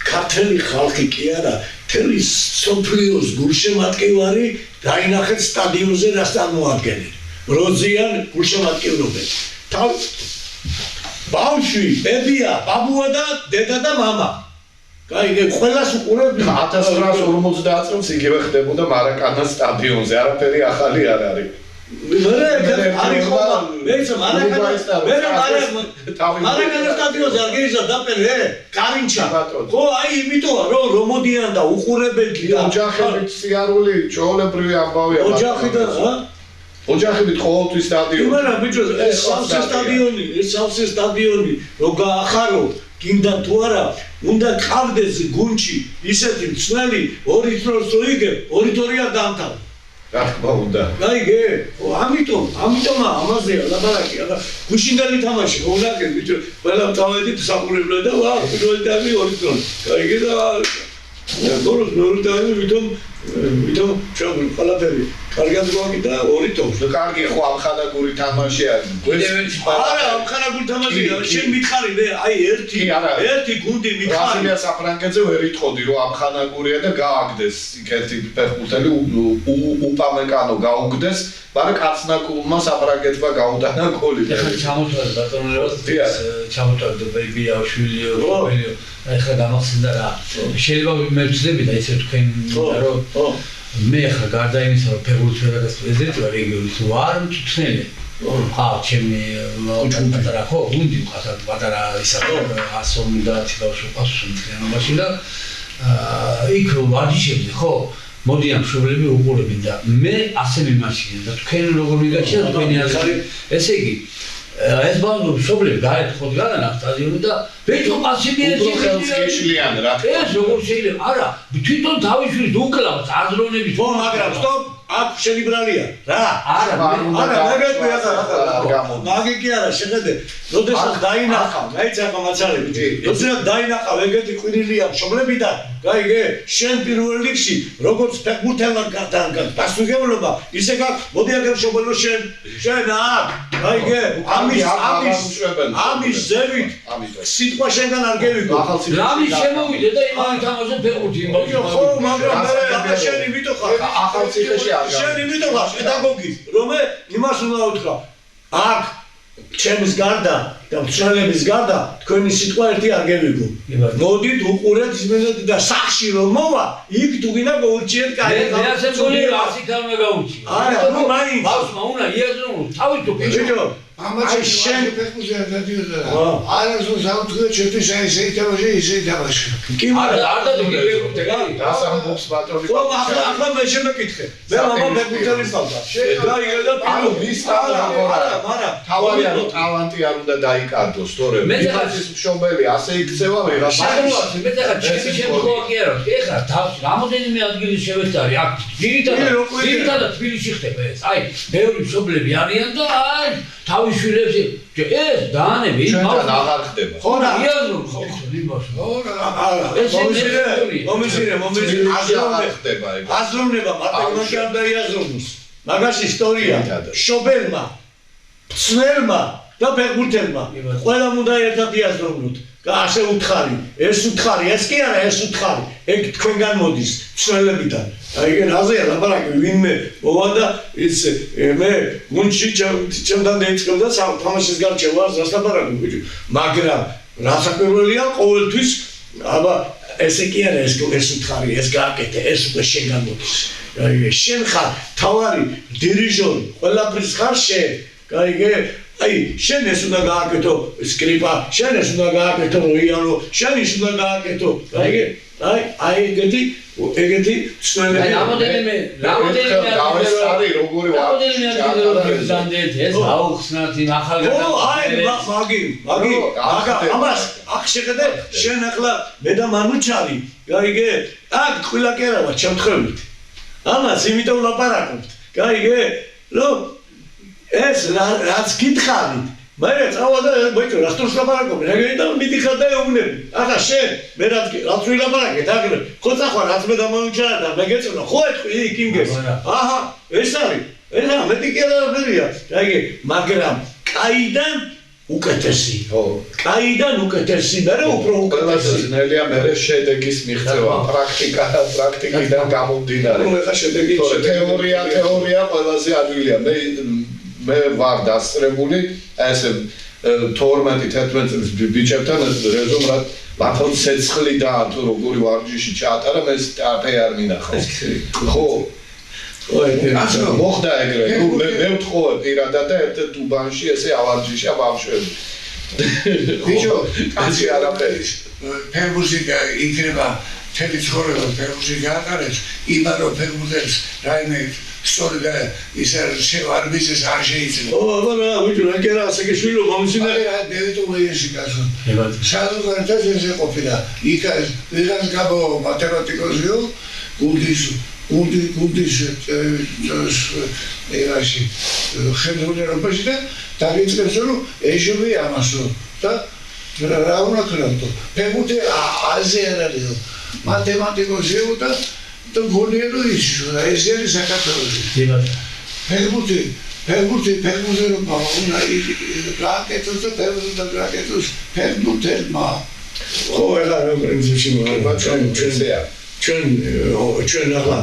ქართული ხალხი კი არა თელი სოფლიოს გულშემატკივარი დაინახეთ სტადიონზე რას წარმოადგენენ როზიან გულშემატკივრობენ თავ ბავშვი ბებია ბაბუა და დედა და мама კაი ყველას უყურებდი 1950 წელს იგივე ხდებოდა მარაკანას სტადიონზე არაფერი ახალი არ არის მარაკანას სტადიონზე არ გეიზა დაპერე კარინჩა ხო აი იმიტომა რომ მოდიან და უყურებენ ოჯახებით სიარული ჩვეულებრივი ამბავია ოჯახებით ყოველთვის სტადიონი მაგრამ ბიჭო ეს სავსე სტადიონი რო გაახარო გინდა თუ არა უნდა ყავდეს გუნჩი ისეთი მცველი ორი თროს რო იგებ ორი თორია დამთავრდა რა თქმა უნდა გაიგე ამიტომ ამაზეა ლაბარაკი არა გუშინდელი თამაში გონაგე ბიჭო ყველა თავედით საყურებლო და ვა პირველი ტაიმი ორი თროს გაიგე და დოროს მეორე ტაიმი ვითომ ჩვენ ყველაფერი კარგად გვაგიდა ორი თავს და კარგი ხო ამხანაგური თამაში არის არა ამხანაგური თამაშია შენ მითხარი მე აი ერთი გუნდი მითხარი ბრაზილია საფრანგეთზე ვერ იტყოდი რომ ამხანაგურია და გააგდეს იქეთი ფეხბურთელი უპამეკანო გაუგდეს მაგრამ კაცნაკულმა საფრანგეთმა გაუტანა გოლი ეხლა ჩამოთვალე ბატონო ჩამოთვალე ბეიბიაშვილი რობელიო ეხლა გამახსენდა რა შეიძლება მე ვწდები და ისე თქვენ რომ მე ხა გარდა იმისა რომ ფეხბურთის ფედერაციის პრეზიდენტი რეგიონის ვარ მწვრთნელი ხა ჩემი პატარა ხო გუნდი ხა პატარა ისა 150 ბავშვი პასუხისმგებლობაში და იქ ვარჯიშობდი ხო მოდიან მშობლები უყურებენ და მე ასე მიმაშინე და თქვენ როგორ ვიგაჩნიათ თქვენი აზრი ესე იგი ეს ბავშვი მშობლები გაეთხოთ გადანა სტადიონი და ბეჭო პასიბილიეტი ხელშლიან რა ეს როგორ შეიძლება არა თვითონ თავის შვილს უკლავს აზროვნების ხო მაგრამ სტოპ აქ შელიბრალია რა არა მაგეთქვი ახლა მაგი კი არა შეხედე როდესაც დაინახა მეცახა მაცალები როდესაც დაინახა ეგეთი ყვირილია მშობლებიდან გაიგე შენ პირველ რიგში როგორც ფეხბურთელად გასაგებობა ისე მოდი აგერ მშობელო შენ აქ გაიგე ამის ზევით სიტყვა შენგან არ გევიგო რამის შემოვიდე და იმავე თამაშობ ფეხბურთი ხო მაგრამ მე შენი ვიტოხარ ახალციხეში შენ იმიტომ ხარ პედაგოგი რომ იმას უნდა უთხრა აქ ჩემის გარდა და მცველების გარდა თქვენი სიტყვა ერთი არ გევიგო მოდით უყურეთ ისმენთ და სახში რომ მოვა იქ თუ გინდა მოურჩიეთ კაი მე ასე მგონი 100 თამა გაუჩი არა ნუ მაინც ბავშვმა უნდა იაზროს თავი თუ ბიჭო ამაში შენ ფეხბურთზე არ გადიოდა. არასდროს ავთქვია ჩემთვის აი ესე ითამაშე, ისე ითამაშე. კი მაგრამ არ დაგიგებთ რა. დასამბობს ბატონი. ხო, ახლა მე შემეკითხე. მე მამა ფეხბურთელი ვსწავლდა. გაიგე და ანუ მის მაგრამ თავარი არის ტალანტი არ უნდა დაიკარდოს, თორემ ვიღაცის მშობელი ასე იქცევა ვიღაცა. მაგრამ მე და ჩემი შემთხვევა კი არა. ეხლა თავში რამოდენიმე ადგილი შევეცარი აქ. ძირითადად თბილისში ხდება ეს. აი, ბევრი მშობლები არიან და აი თავის შვილებს ეს დაანები ჩვენთან აღარ ხდება. ხო რა იაზრულ ხო იმას. მომიზირე ხდება ეგ. აზროვნება მათემატიკა არ დაიაზროს. მაგას ისტორია შობელმა, ცნელმა და ფეხბურთელმა ყველამ უნდა ერთად იაზროვნოთ. ასე უთხარი, ეს უთხარი, ეს კი არა, ეს უთხარი. ეგ თქვენგან მოდის, ცნელებიდან. აი ეგ რაზეა ლაპარაკი, ვინმე მოვა და ის მე გუნდში ჩემთან დაიწყებდა თამაშის გარჩევა, რას ლაპარაკი ბიჭო. მაგრამ რასაკვირველია ყოველთვის აბა ესე კი არა ეს უთხარი, ეს გააკეთე, ეს უკვე შენგან მოდის. აი შენ ხარ თავარი დირიჟორი, ყველაფრის ხარ შენ. გაიგე? აი შენ ეს უნდა გააკეთო სკრიპა, შენ ეს უნდა გააკეთო როიალო, შენ ის უნდა გააკეთო. გაიგე? აი ეგეთი ცნელები. აი რამოდენიმე დავესწარი როგორი ვარ. ეს აუხსნათ იმ ახალგაზრდა. აი მაგი ამას აქ შეხედე შენ ახლა მე და მანუჩარი. გაიგე? აქ ყველა კი არა ვარ ჩემთხევით. ამას იმიტომ ლაპარაკობთ. გაიგე? ნუ ეს რაც გითხარით მე წავა და ბიჭო რა თქოს ლაპარაკობ რეგენი და მიდიხარ და ეუბნები ახლა შენ მე რაც ვილაპარაკეთ აგრე ხო წახვა რაც მე დამოუჩარა და მე გეწონა ხო ეთქვი იქ იმგეს აჰა ეს არის ენა მეტი კი არაფერია გაიგე მაგრამ კაიდან უკეთესი ხო კაიდან უკეთესი მე უფრო უკეთესი ძნელია მე შედეგის მიღწევა პრაქტიკიდან გამომდინარე ეხა შედეგი თეორია ყველაზე ადვილია მე ვარ დასწრებული ესე 12-11 წლის ბიჭებთან რეზუმრად ბათონ ცეცხლი და თუ როგორი ვარჯიში ჩაატარა მე სტაფე არ მინახავს ხო მოხდა ეგრე მე ვთხოვე პირადად და ერთ დუბანში ესე ავარჯიშა ბავშვები ბიჭო კაცი არაფერი ფეხბურთი იქნება თელი ცხოვრება ფეხბურთი გაატარებს იმან რომ ფეხბურთელს რაიმე სწორედ ისე არ ვიცეს არ შეიძლება. ო აბა ვიჭო ეგრე ასე გეშვილო მომისინა დევიდ უეიში კაცო. სადღაც ესე ყოფილა. იქ ვიღაც გაბო მათემატიკოსიო გუნდის ერაში ხელმძღვანელობაში და დაგიწყებს რომ ეჟები ამასო და რა უნდა ქნათო. ფეხბურთი აზე არ არისო. მათემატიკოსიო და გონიერო ის ეს არის საქართველოში. ფეხბურთი რომ უნდა გააკეთოს და გააკეთოს ფეხბურთელმა. ხო ეხლა რა პრინციპში მოვა ჩვენ ახლა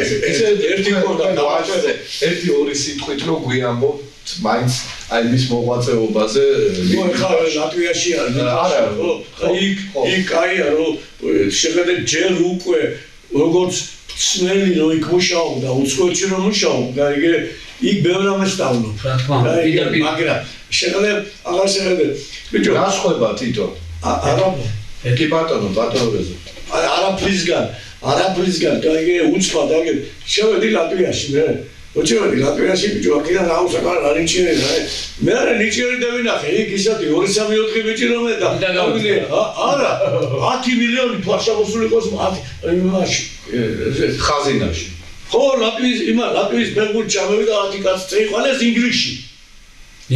ეს ერთი კონდა დავაჭერე ერთი ორი სიტყვით რომ გვიამბობთ მაინც აი მის მოღვაწეობაზე ხო ეხლა ლატვიაში არა ხო იქ აია რომ შეხედე ჯერ უკვე როგორც ცნელი რომ იქ მუშაობდა, უცხოეთში რომ მუშაობდა, იქ ბევრ ამას სწავლობ. მაგრამ შეხედე, აღარ შეხედე. ბიჭო, რა ხვება თითო? არა, ეკი ბატონო რეზო. არაფრისგან, გაიგე, უცხო და შევედი ლატვიაში მე. ოჩევედი ლატვიაში ბიჭო, აქედან აუსაკარ არ ნიჭიერი რა. მე არა ნიჭიერი და ვინახე, იქ ისეთი 2-3-4 ბიჭი რომ და არა 10 მილიონი ფარშავოსული ყოს იმაში ხაზინაში. ხო, ლატვიის ფეხბურთი ჩამოვიდა 10 კაცი წეიყვანეს ინგლისში.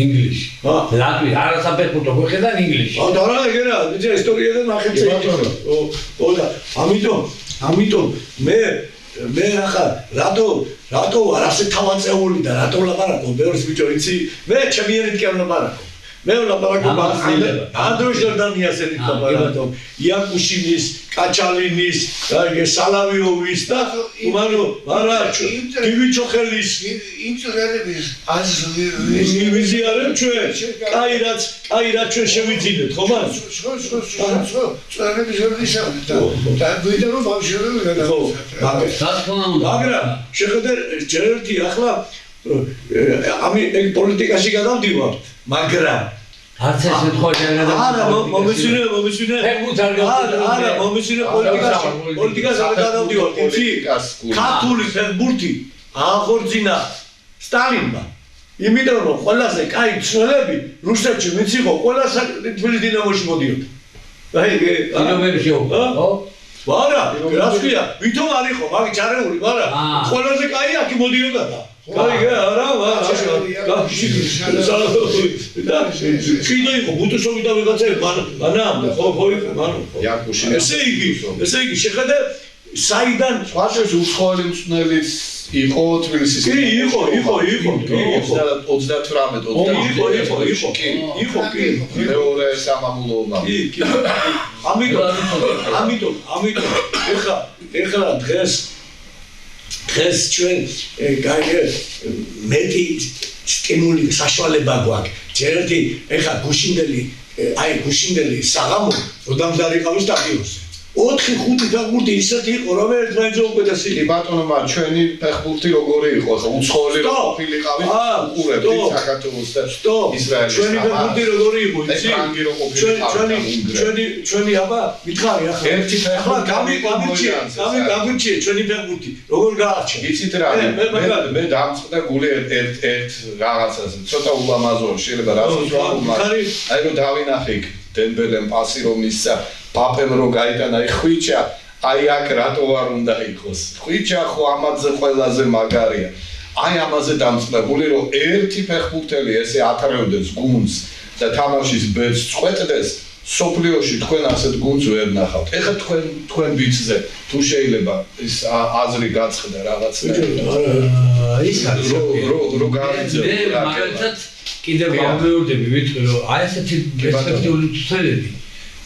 ინგლისში. ლატვია, არასაფეხბურთო გვეხედან ინგლისში. და რა ეგრეა, ბიჭო, ისტორიიდან ნახეთ წეიყვანეს. ო და ამიტომ მე ახლა რატო არ ასე თავაწეული და რატო ლაპარაკობ ბევრს ბიჭო იცი მე ჩემი ერით კი არ ლაპარაკობ მე ლაპარაკობ ანდროშ ჯორდანიას ერით ლაპარაკობ იაკუშინის კაჩალინის სალავიოვის და არა გივიჩოხელის იმ წელების აზრი ვიზიარებ ჩვენ კაი რაც ჩვენ შევიძინეთ ხო მას ხო წელების ვიზიარებ და გვიდა რომ ბავშვები გადავიდა მაგრამ შეხედე ჯერ ერთი ახლა ამი პოლიტიკაში გადავდივართ, მაგრამ არც ეს შემთხვევაში არ გადავიდა. არა, მომისმინე. ფეხბურთს არ გადავიდა. არა, მომისმინე პოლიტიკაში არ გადავდივართ. იცი? ქართული ფეხბურთი აღორძინა სტალინმა. იმიტომ რომ ყველაზე კაი ცნელები რუსეთში ვინც იყო, ყველა თბილისის დინამოში მოდიოდა. აი, დინამოში ხო? არა, რას ქვია? ვითომ არ იყო, მაგ ჩარეული, მაგრამ ყველაზე კაი აქ მოდიოდა და. კაი, არა, კიდე იყო ბუტუსოვი და ვიღაცები, მანამ, ხო, იყო, მანამ. ესე იგი, შეხედე საიდან სხვაშორის უცხოელი მწვრთნელიც იყო თბილისის. კი, იყო. 38 იყო. მეორე სამამულოობა. კი. ამიტომ ეხლა დღეს ჩვენ გაიგე მეტი სტიმული საშუალება გვაქვს. ჯერერთი ეხლა გუშინდელი საღამო როდამდარიყავის სტადიონზე. 4-5 ფეხბურთი ისეთი იყო, რომ ერთმანეთზე უკეთესი. კი ბატონო, მაგრამ ჩვენი ფეხბურთი როგორი იყო? უცხოელი ყოფილიყავით უყურებდით საქართველოს და ისრაელის. ჩვენი ფეხბურთი როგორი იყო, იცი? ჩვენი აბა მითხარი ახლა. ერთი ფეხბურთი გამიჩიე ჩვენი ფეხბურთი. როგორ გაარჩა? იცით რა? მე დამწყდა გული ერთ რაღაცაზე. ცოტა ულამაზოა, შეიძლება რაც ვთქვა. აი რომ დავინახე დემბელემ პასი რომ მისცა პაპემ რო გაიტანა ხვიჩა, აი აქ რატო არ უნდა იყოს? ხვიჩა ხო ამაზე ყველაზე მაგარია. აი ამაზე დამწყებული რომ ერთი ფეხბურთელი ესე ათარებდეს გუნდს და თამაშის ბედს წყვეტდეს, სოფლიოში თქვენ ასეთ გუნდს ვერ ნახავთ. ეხლა თქვენ ბიჭზე თუ შეიძლება ის აზრი გაცხდა რაღაცნაირად. ის არის რო გაიძე. მაგალითად კიდევ გამეორდები ვიტყვი რომ აი ესეთი პერსპექტიული მცველები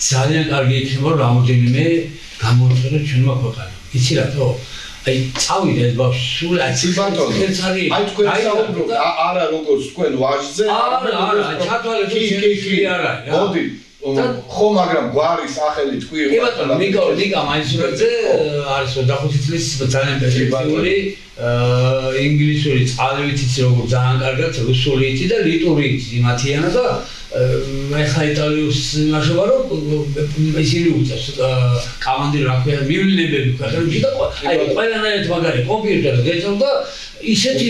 ძალიან კარგი იქნება რომ რამოდენიმე გამოიწვიოს ჩვენმა ქვეყანამ. იცი რატო? აი წავიდა ეს ბავშვი სულ ეს არის. აი თქვენ საუბრობთ არა როგორც თქვენ ვაჟზე. არა, ჩათვალეთ კი არა. მოდი ხო მაგრამ გვარი სახელი თქვი კი ბატონო ნიკა მაინსურაძე არის 25 წლის ძალიან პერსპექტიული ინგლისური წყალივით იცი როგორ ძალიან კარგად რუსული იცი და ლიტური იცი იმათიანა და ეხლა იტალიურს იმაშობა რომ ისინი უწევს კამანდირი რა ქვია მივლინებები ქვეყნებში და აი ყველანაირად მაგარი კომპიუტერზე გეწევ და ისეთი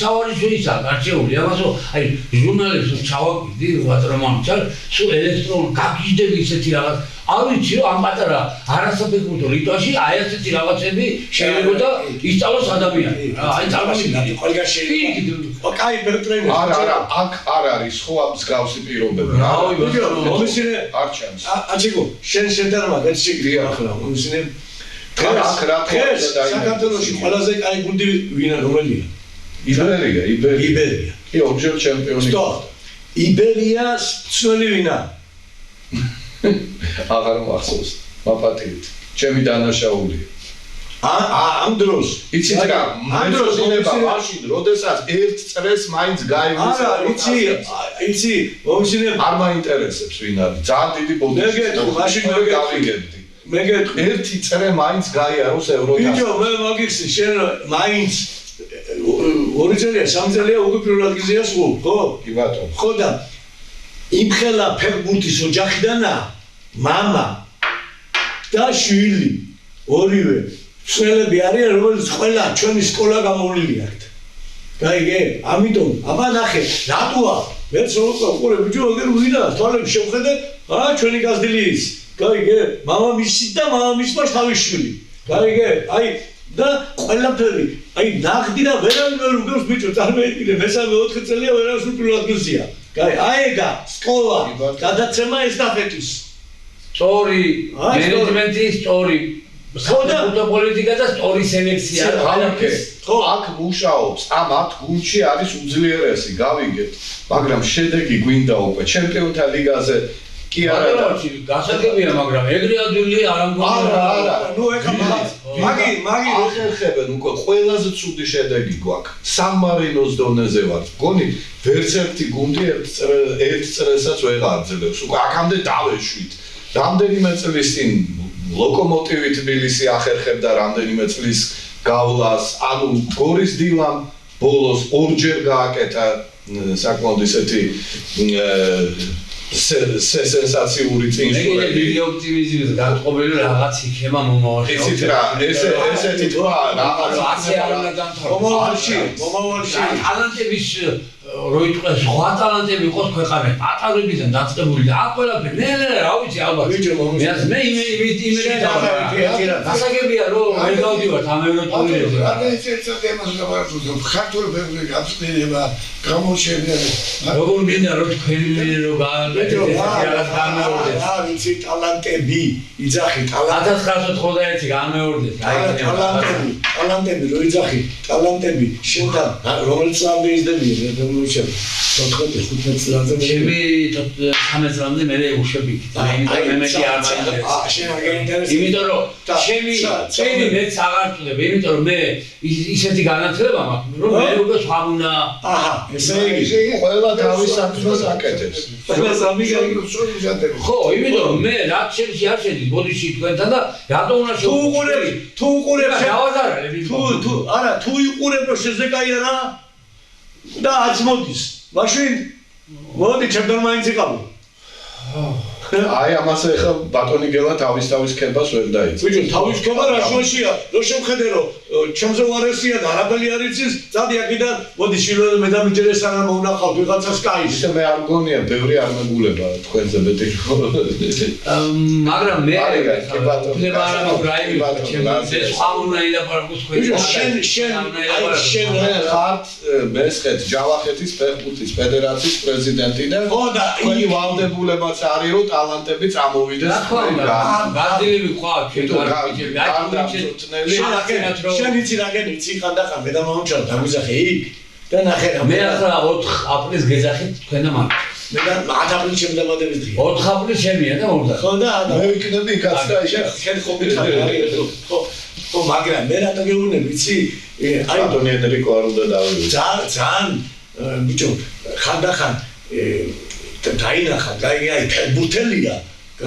სავალიშოისა გარჩეული ამასო აი ჟურნალებს ჩავაკვირდი ვატრომანჩარ სულ ელექტრონულ გაგიჟდები ისეთი რაღაც არ ვიცი რომ ამ პატარა არასაფეხბურთო ლიტვაში აი ასეთი რაღაცები შეიძლება და ისწავლოს ადამიანი აი წარმოვიდგინე ყველგან შეიძლება კაი ტრენერი არა აქ არ არის ხო ამ მსგავსი პირობები რა მომისინე არ ჩანს აჩიკო შენ თანამა გაჩიგრია ახლა მომისინე საქართველოში ყველაზე კაი გუნდი ვინა რომელია? იბერია. კი, ორჯერ ჩემპიონი. იბერიას ცველი ვინა? აღარ მახსოვს. მაპატივით. ჩემი დანაშაულია. ამ დროს იცით რა? ამ დროს ინება მაშინ, როდესაც ერთ წრეს მაინც გაივლის. არა, იცი, მომისინე არ მაინტერესებს ვინ არის. ძალიან დიდი ბოდიში. მე გეტყვი, მაშინ მე გავიგებდი. მე გეტყვი ერთი წრე მაინც გაიაროს ევროთასში. ბიჭო, მე მაგიხსი, შენ მაინც ორი წელია, სამი წელია უკვე პირველ ადგილზეა სულ, ხო? კი ბატონო. ხო და იმხელა ფეხბურთის ოჯახიდანა მამა და შვილი ორივე მცველები არიან, რომელიც ყველა ჩვენი სკოლა გამოვლილი აქვთ. გაიგე? ამიტომ, აბა ნახე, რატოა? მეც უყურე ბიჭო, ეგერ ვინა, თვალებს შევხედე, ჩვენი გაზრდილი ის. გაიგე? მამამისი და მამამისმა თავისშვილი. გაიგე? აი და ყველაფერი, აი ნახდი და ვერავინ ვერ უგებს ბიჭო, წარმოიდგინე, მესამე 4 წელია ვერავის პირველ ადგილზეა. აიგა, სკოლა, გადაცემა ესტაფეტის. სწორი მენეჯმენტი, სწორი პოლიტიკა და სწორი სელექცია. ხო, აქ მუშაობს, ამ 10 გუნდში არის უძლიერესი, გავიგეთ, მაგრამ შედეგი გვინდა უკვე ჩემპიონთა ლიგაზე კი არა და გასაგებია, მაგრამ ეგრე ადვილი არ ამგონია. არა, ნუ ეხა მაგი ახერხებენ უკვე ყველაზე ცუდი შედეგი გვაქვს. სან-მარინოს დონეზე ვართ. გონი ვერც ერთი გუნდი ერთ წრესაც ვეღარ ძლევს. უკვე აქამდე დავეშვით. რამდენიმე წლის წინ ლოკომოტივი თბილისი ახერხებდა რამდენიმე წლის გავლას, ანუ გორის დილამ ბოლოს ორჯერ გააკეთა საკმაოდ ისეთი სენსაციური წინსვლები. დიდი ოპტიმიზმის განწყობილი რაღაც იქნება მომავალში. ისიც რა, ესეთი თქვა რაღაც ასე არ უნდა დამთავრდეს. მომავალში ტალანტების როიტყვეს სხვა ტალანტები იყოს ქვეყანაში პატარებიდან დაწყებული და აქ ყველაფერი ნელ რა ვიცი ალბათ მე იმედი გასაგებია რომ ვერ გავდივართ ამ ევროტურნირებზე რა ისეცა თემას გავარჯოთ ხართულ ბევრი გაფრთხილება გამოჩენა როგორ მინდა რომ თქვენი რომ რაღაც გამეორდეს რა ვიცი ტალანტები იძახი ტალანტები 1991 გამეორდეს ტალანტები რო იძახი ტალანტები შენთან რომელიც წამდე იზრდებიან ჩემი 13 წლამდე მე უშვები იმიტომ რომ ჩემი მეც აღარ წვდები იმიტომ რომ მე ისეთი განათლება მაქვს რომ მე უკვე სხვა უნდა ესე იგი ყველა თავის საქმეს აკეთებს ყველა სამიგანი ხო იმიტომ რომ მე რა ჩემში არ შედის ბოდიში თქვენთან და რატო უნდა თუ უყურებ დავაზარალებ თუ იყურებ რომ შეზეკაი რა და აც მოდის მაშინ მოდი ჩემთან მაინც იყავი აი ამასე ხა ბატონი გელა თავის ქებას ვერ დაიწყო ბიჭო თავის ქება რა შუაშია რო შევხედე რომ ჩემზე უარესია და არაფერი არ იცის წადი აქედან მოდი შილო მე და მიჯერეს არა მოუნახავთ ვიღაცას კაის ისე მე არ მგონია ბევრი არ მეგულება თქვენზე მეტი მაგრამ მე ბატონი შენ ხართ მესხეთ ჯავახეთის ფეხბურთის ფედერაციის პრეზიდენტი და თქვენი ვალდებულებაც არის რომ ტალანტები წამოვიდეს გაზრდილი ხარ შენ იცი რა გენიცი ხანდახან მე და მომჩალ დამიზახე იქ და ნახე რა მე ახლა 4 აპრილს გეძახით თქვენ და მან მე და 10 აპრილს შემდამადების დღეა 4 აპრილს შემია და მოვდა ხო და მე ვიქნები იქაც და შენ ხო მითხარი ხო მაგრამ მე რატო გეუბნები ვიცი აი ბატონი ენრიკო არ უნდა დავიწყო ძალიან ბიჭო ხანდახან დაინახა აი ფეხბურთელია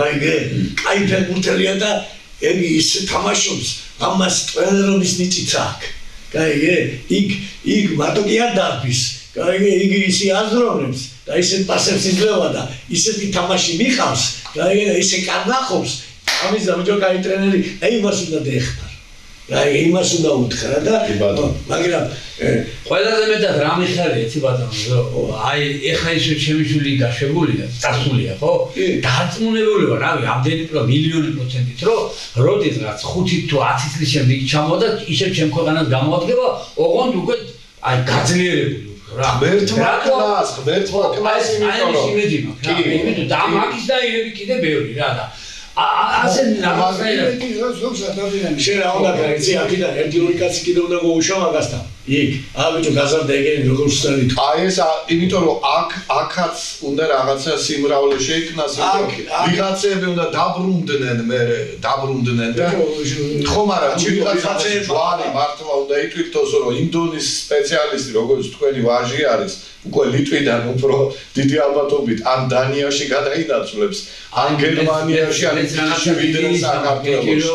აი ფეხბურთელია და ები ის თამაშობს ამას ტრენერობის ნიჭიც აქვს იქ მარტო კი არ დარბის იგი ისი აზროვნებს და ისეთ პასებს იძლევა და ისეთი თამაში მიყავს ისე კარნახობს ამის დამჯერ კაი ტრენერი იმას უნდა დაეხმარ იმას უნდა უთხრა და მაგრამ ყველაზე მეტად რა მიხარია იცი ბატონო აი ეხლა ისე ჩემი შვილი გაშვებულია წასულია ხო დარწმუნებულება რავი ამდენი მილიონი პროცენტით რომ როდის რაც 5 თუ 10 წლის შემდეგ ჩამოვა და ისე ჩემ ქვეყანას გამოადგება ოღონდ უკვე აი გაძლიერებული რა ღმერთმა კლას იმიტომ და მაგის დაირები კიდე ბევრი რა და ასე ნაბაზრები შენ რა უნდა გაიცი აქედან ერთი ორი კაცი კიდე უნდა მოუშვა მაგასთან იქ ბიჭო გაზარდა ეგენი როგორ ვსწრით აი ეს იმიტომ რომ აქაც უნდა რაღაცა სიმრავლე შეიქმნას ვიღაცები უნდა დაბრუნდნენ და ხო მაგრამ ვიღაცები ჯვარი მართლა უნდა იტვირთოს რომ იმ დონის სპეციალისტი როგორც თქვენი ვაჟი არის უკვე ლიტვიდან უფრო დიდი ალბათობით ან დანიაში გადაინაცვლებს ან გერმანიაში ან იტალიაში ვიდრე საქართველოში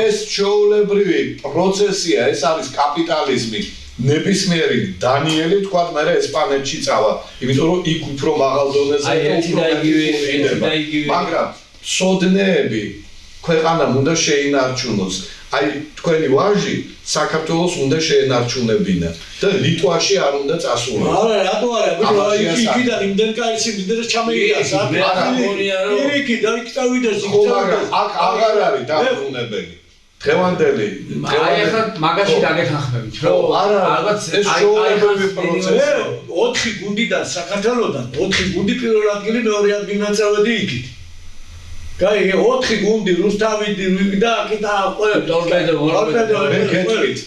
ეს ჩვეულებრივი პროცესია ეს არის კაპიტალიზმი ნებისმიერი დანიელი თქვა მე ესპანეთში წავა იმიტომ რომ იქ უფრო მაღალ დონეზე მაგრამ სოდნეები ქვეყანამ უნდა შეინარჩუნოს აი თქვენი ვაჟი საქართველოს უნდა შეენარჩუნებინა და ლიტვაში არ უნდა წასულიყო არა რატო არა ბიჭო იქიდან იმდენ კაისი მიდერს ჩამეიდას იქი და იქ წავიდეს იქ აქ აღარ არის დაბრუნებელი დღევანდელი აი ახლა მაგაში დაგეთანხმებით რომ ალბათ ეს შოულებრივი პროცესი 4 გუნდიდან საქართველოსთან 4 გუნდი პირველ ადგილი მეორე ადგილიდან წავედი იქით კაი 4 გუნდი რუსთავიდი და აქეთა ტორპედო მე გეტყვით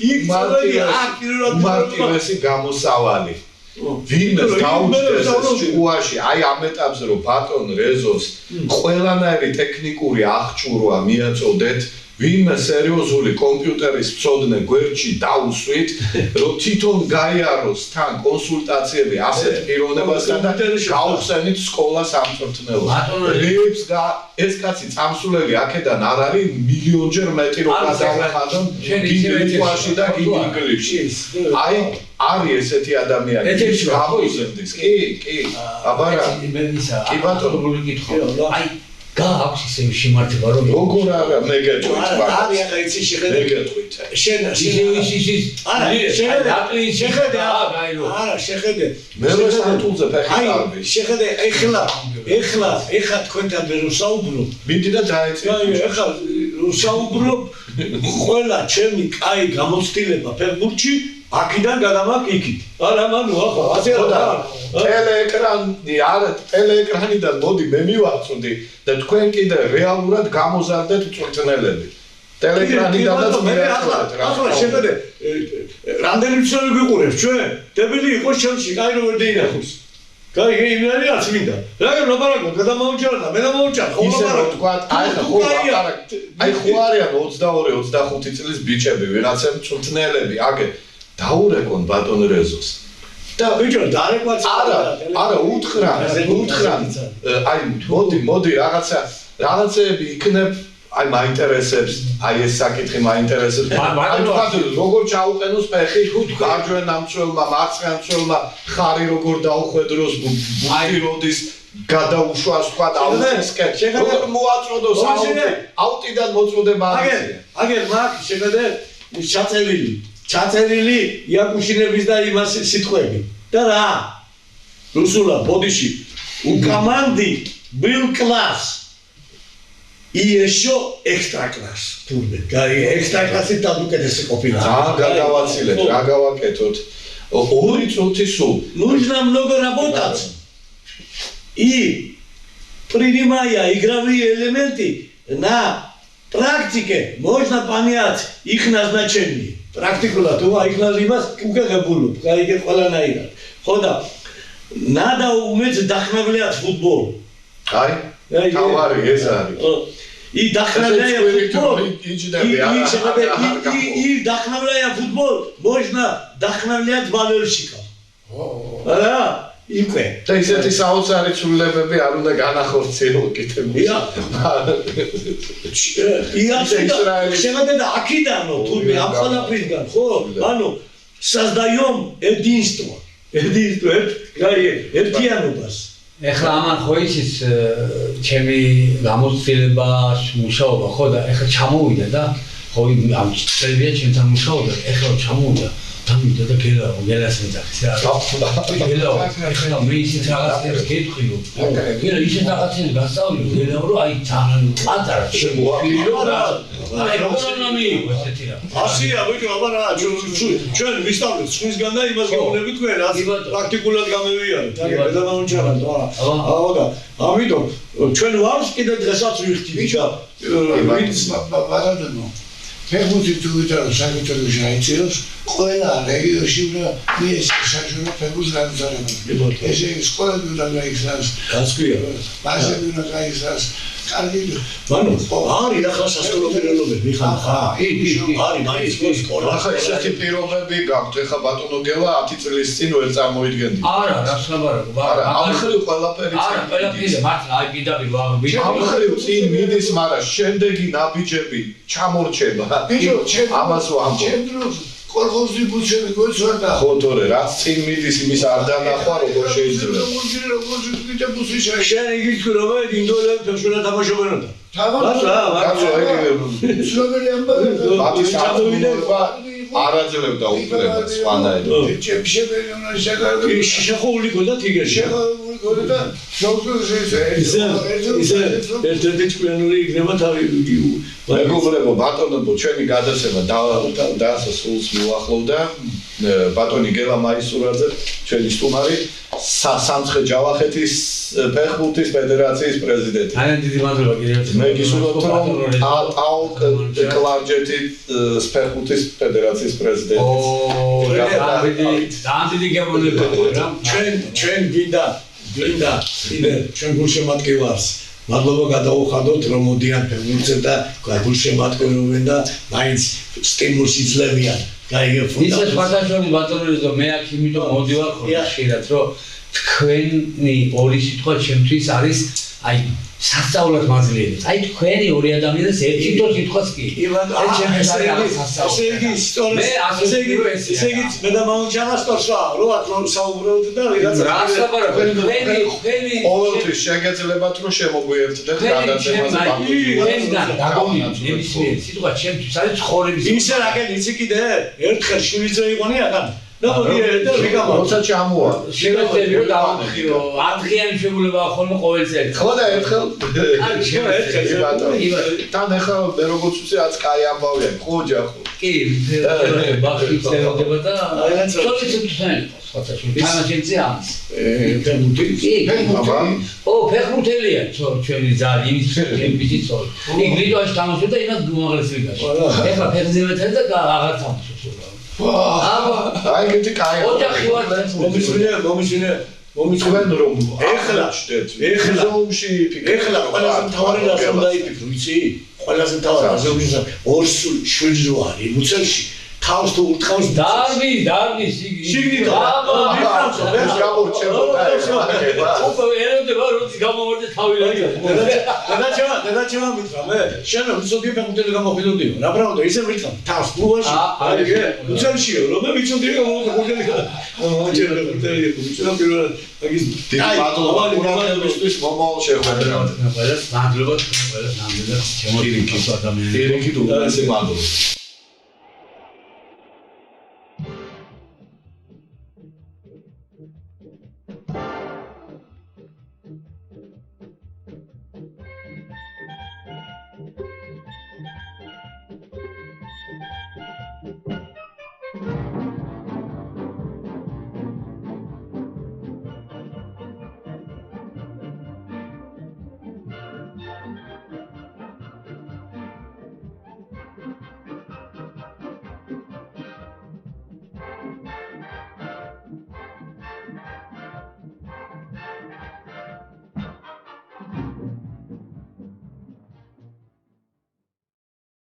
მარტივესი გამოსავალი ვინმეს გაუჩნდეს შუაში აი ამ ეტაპზე რომ ბატონ რეზოს ყველანაირი ტექნიკური აღჭურვა მიაწოდეთ ვინმე სერიოზული კომპიუტერის მცოდნე გვერდში დაუსვით, რომ თვითონ გაიაროს თან კონსულტაციები ასეთ პიროვნებასთან და გაუხსენით სკოლა სამწვრთნელოს. ეს კაცი წამსულელი აქედან არ არის მილიონჯერ მეტი რომ გადავხადონ გინგლისში და გინგლისში. აი არის ესეთი ადამიანები გამოიზრდის. კი, აბარა. კი ბატონო აი გააქვს ისე შემართება რომ როგორ არა მე გეტყვით არა ახლა იცი შეხედე შენ არა შეხედე არა შეხედე მე რო სათულზე ფეხი დავი შეხედე ეხლა თქვენთან მე რო საუბრობ მიდი და დაეწე ეხლა რო საუბრობ ყველა ჩემი კაი გამოცდილება ფეხბურთში აქედან გადამაკ იქით. არა მანუ ახლა ასე არა. ტელეეკრანიდან მოდი მე მივაწვდი და თქვენ კიდე რეალურად გამოზარდეთ წვრთნელები. ტელეეკრანიდანაც მივაწვდეთ რა. ახლა შეხედე რამდენი წელი გიყურებს ჩვენ? დებილი იყო ჩემში, კაი რო ვერ დაინახოს. კაი იმენი არც მინდა. რა ლაპარაკობ, გადამაუჭერა და მე დამაუჭარ. ხო ლაპარაკობ. თქვა აი ხო აი ხო არიან 22-25 წლის ბიჭები, ვიღაცემ წვრთნელები, აგე დაურეკონ ბატონ რეზოს. და ბიჭო, დარეკვაც არა, უთხრან. აი, მოდი რაღაცები იქნებ, აი მაინტერესებს, აი ეს საკითხი მაინტერესებს. აი თქვა როგორ ჩაუყენოს ფეხი გარჯვენ ამცველმა, მარცხენ ამცველმა, ხარი როგორ დაუხვედროს ბუთი როდის გადაუშვას თქვა აუტისკენ. როგორ მოაწოდოს აუტიდან მოწოდება აქცია. აგერ მაგ შეხედე ჩაწერილი იაკუშინების და იმას სიტყვები. და რა? რუსულად, ბოდიში. У команды был класс. И еще экстра класс. თურმე, экстра класსი დამუკეთესი ყოფილა. გადავაცილეთ, რა გავაკეთოთ? 2 წუთი су. Нужно много работать. И принимая игровые элементы на практике можно понять их назначение. Практикულად их называют угагабулу, кайге ყველანაირად. ხო და надо уметь вдохновлять футбол. აი, თავარი ეს არის. И вдохновляя футбол, можно вдохновлять болельщиков. Да, იკვე. და ისეთი საოცარი ცვლილებები არ უნდა განახორციელო კიდე. შეხედე და აქიდანო თურმე ამ ყველაფრისგან, ხო? ანუ создаём единство. ერთიანობას. ეხლა ამან ხო იცის ჩემი გამოცდილება, მუშაობა, ხო და ეხლა ჩამოვიდა და ხო ამ წლებია ჩემთან მუშაობდა, ეხლა ჩამოვიდა. დამიდა და გელას მეძახის რა. გელაო, ეხლა მე ისეთ რაღაცებს გეტყვიო. გელა ისეთ რაღაცებს გასწავლი, გელაო რომ აი ძალიან პატარა შემოაფირო რა. აი როგორ უნდა მიიღო ესეთი რა. ასია ბიჭო, აბა რა, ჩვენ ვისწავლეთ სხვისგან და იმას გეუბნები თქვენ, რაც პრაქტიკულად გამევიარეთ. აი გადამაუჭერა და აუ და ამიტომ ჩვენ ვარს კიდე დღესაც ვიხდი ბიჭო. ბარადანო ფეხბურთი თუ ვიტარო საქართველოში აიციოს, ყველა რეგიონში უნდა მიეს საჯარო ფეხბურთს განვითარება. ესე სკოლები უნდა გაიხსნას. გასწია. ბაზები უნდა გაიხსნას. კარგი. მანო, არის ახლა სასკოლო პიროვნებები, ხა? არის მაინც სკოლა. ახლა ესეთი პიროვნებები გაქვთ, ეხლა ბატონო გელა 10 წლის წინ ვერ წარმოიდგენდი. არა, რას ლაპარაკობ? არა, ამ ხრივ ყველაფერი წინ. არა, ყველაფერი მართლა აი პირდაპირ ვაღბი. ამ ხრივ წინ მიდის, მაგრამ შემდეგი ნაბიჯები ჩამორჩება. ამას ვამბობ. კოლხოზი ბუჩები გვეცვარდა. ხო თორე, რაც წინ მიდის, იმის არ დანახვა, როგორ შეიძლება. შენ იგი თქვი რომ ინდოელები ფეხშუნა თამაშობენოდა. ცნობილი ამბავი. მათი საქმიანობა არ აძლევდა უფლებას სხვანაირად. ჩემშებელი უნდა შეგარდო. შეხოული გონდა თიგერში. შეხოული გონდა და შოუს ისე ერთ-ერთი ჭკვიანური იქნება თავი. მეგობრებო, ბატონო, ჩვენი გადაცემა დასასრულს მივახლოვდა. ბატონი გელა მაისურაძე, ჩვენი სტუმარი, სამცხე ჯავახეთის ფეხბურთის ფედერაციის პრეზიდენტი. აი დიდი მადლობა კიდევ ერთხელ. მე გისურვებთ რომ აუკ კლარჯეთის ფეხბურთის ფედერაციის პრეზიდენტი. დიდი გემოვნება რა. ჩვენ გინდა ჩვენ გულშემატკივარს მადლობა გადაუხადოთ რომ მოდიან ფეხბურთზე და გულშემატკივრობენ და მაინც სტიმულს იძლევიან. ისე სხვადასხვა ბატონო მე აქ იმიტომ მოდივარ ხშირად რომ თქვენი ორი სიტყვა ჩემთვის არის აი სასწაულად მაძლიერებს. აი თქვენი ორი ადამიანის ერთი თო სიტყვაც კი. აი ჩემთვის არის სასწაული. ესე იგი მე და მამაჩამა სწორსა რო აკრონ საუბრობთ და ვიღაცა რა საუბარობ თქვენი ყოველთვის შეგეძლებათ რომ შემოგვიერთდეთ გადაცემაზე თქვენგან დაგონიათ ნებისმიერი სიტყვა ჩემთვის არის ცხოვრების ისე რაკენ იცი კიდე ერთხელ შვილიძე იყონია და ნაბოდიერ და ვიგამო როცა ჩამოვა შევეცდები რომ დავამხიო ამხიანი შეგვიძლია ხოლმე ყოველ წელი ხო და ერთხელ ერთხელ თან ახლა მე როგორც ვთქვი რაც კაი ამბავია ხო ჯახო კი ბახი წელდება და სწორედ თანაშემწე ამის ფეხბურთელია ჩვენი ზარი იმის ჩემპიონი წოლი იქ ლიტვაში თამაშობდა იმას უმაღლეს ლიგაში ეხლა ფეხზე მეტად და აღარ თამაშობს აი გეთი კაი ოჯახი ვარ მომიჩვენ რომ ეხლა ზოუმში ეხლა ყველაზე მთავარი რას უნდა დაიფიქრო ვიცი ყველაზე მთავარი ზოუმში ორ შვილი რო არის მუცელში თავს თუ ურტყავს დარბი შიგნით ეს გამორჩებოდა ოპა ერედება როდის გამოვარდე თავი დედაჩემა მითხრა მე შენ ვიცოდი ფეხბურთელი გამოხილოდიო რა ბრალდო ისე მითხრა თავს ბუაში აიგე მუცელშიო რომ მე ვიცოდი გამოხილოდიო მოჭერდა ფეხბურთელი ვიცოდი პირველად აგის დიდი მადლობა ყურადღებისთვის მომავალ შეხვედრამდე ყველას მადლობა ყველას ნამდვილად ჩემო პირიქით ადამიანები მადლობა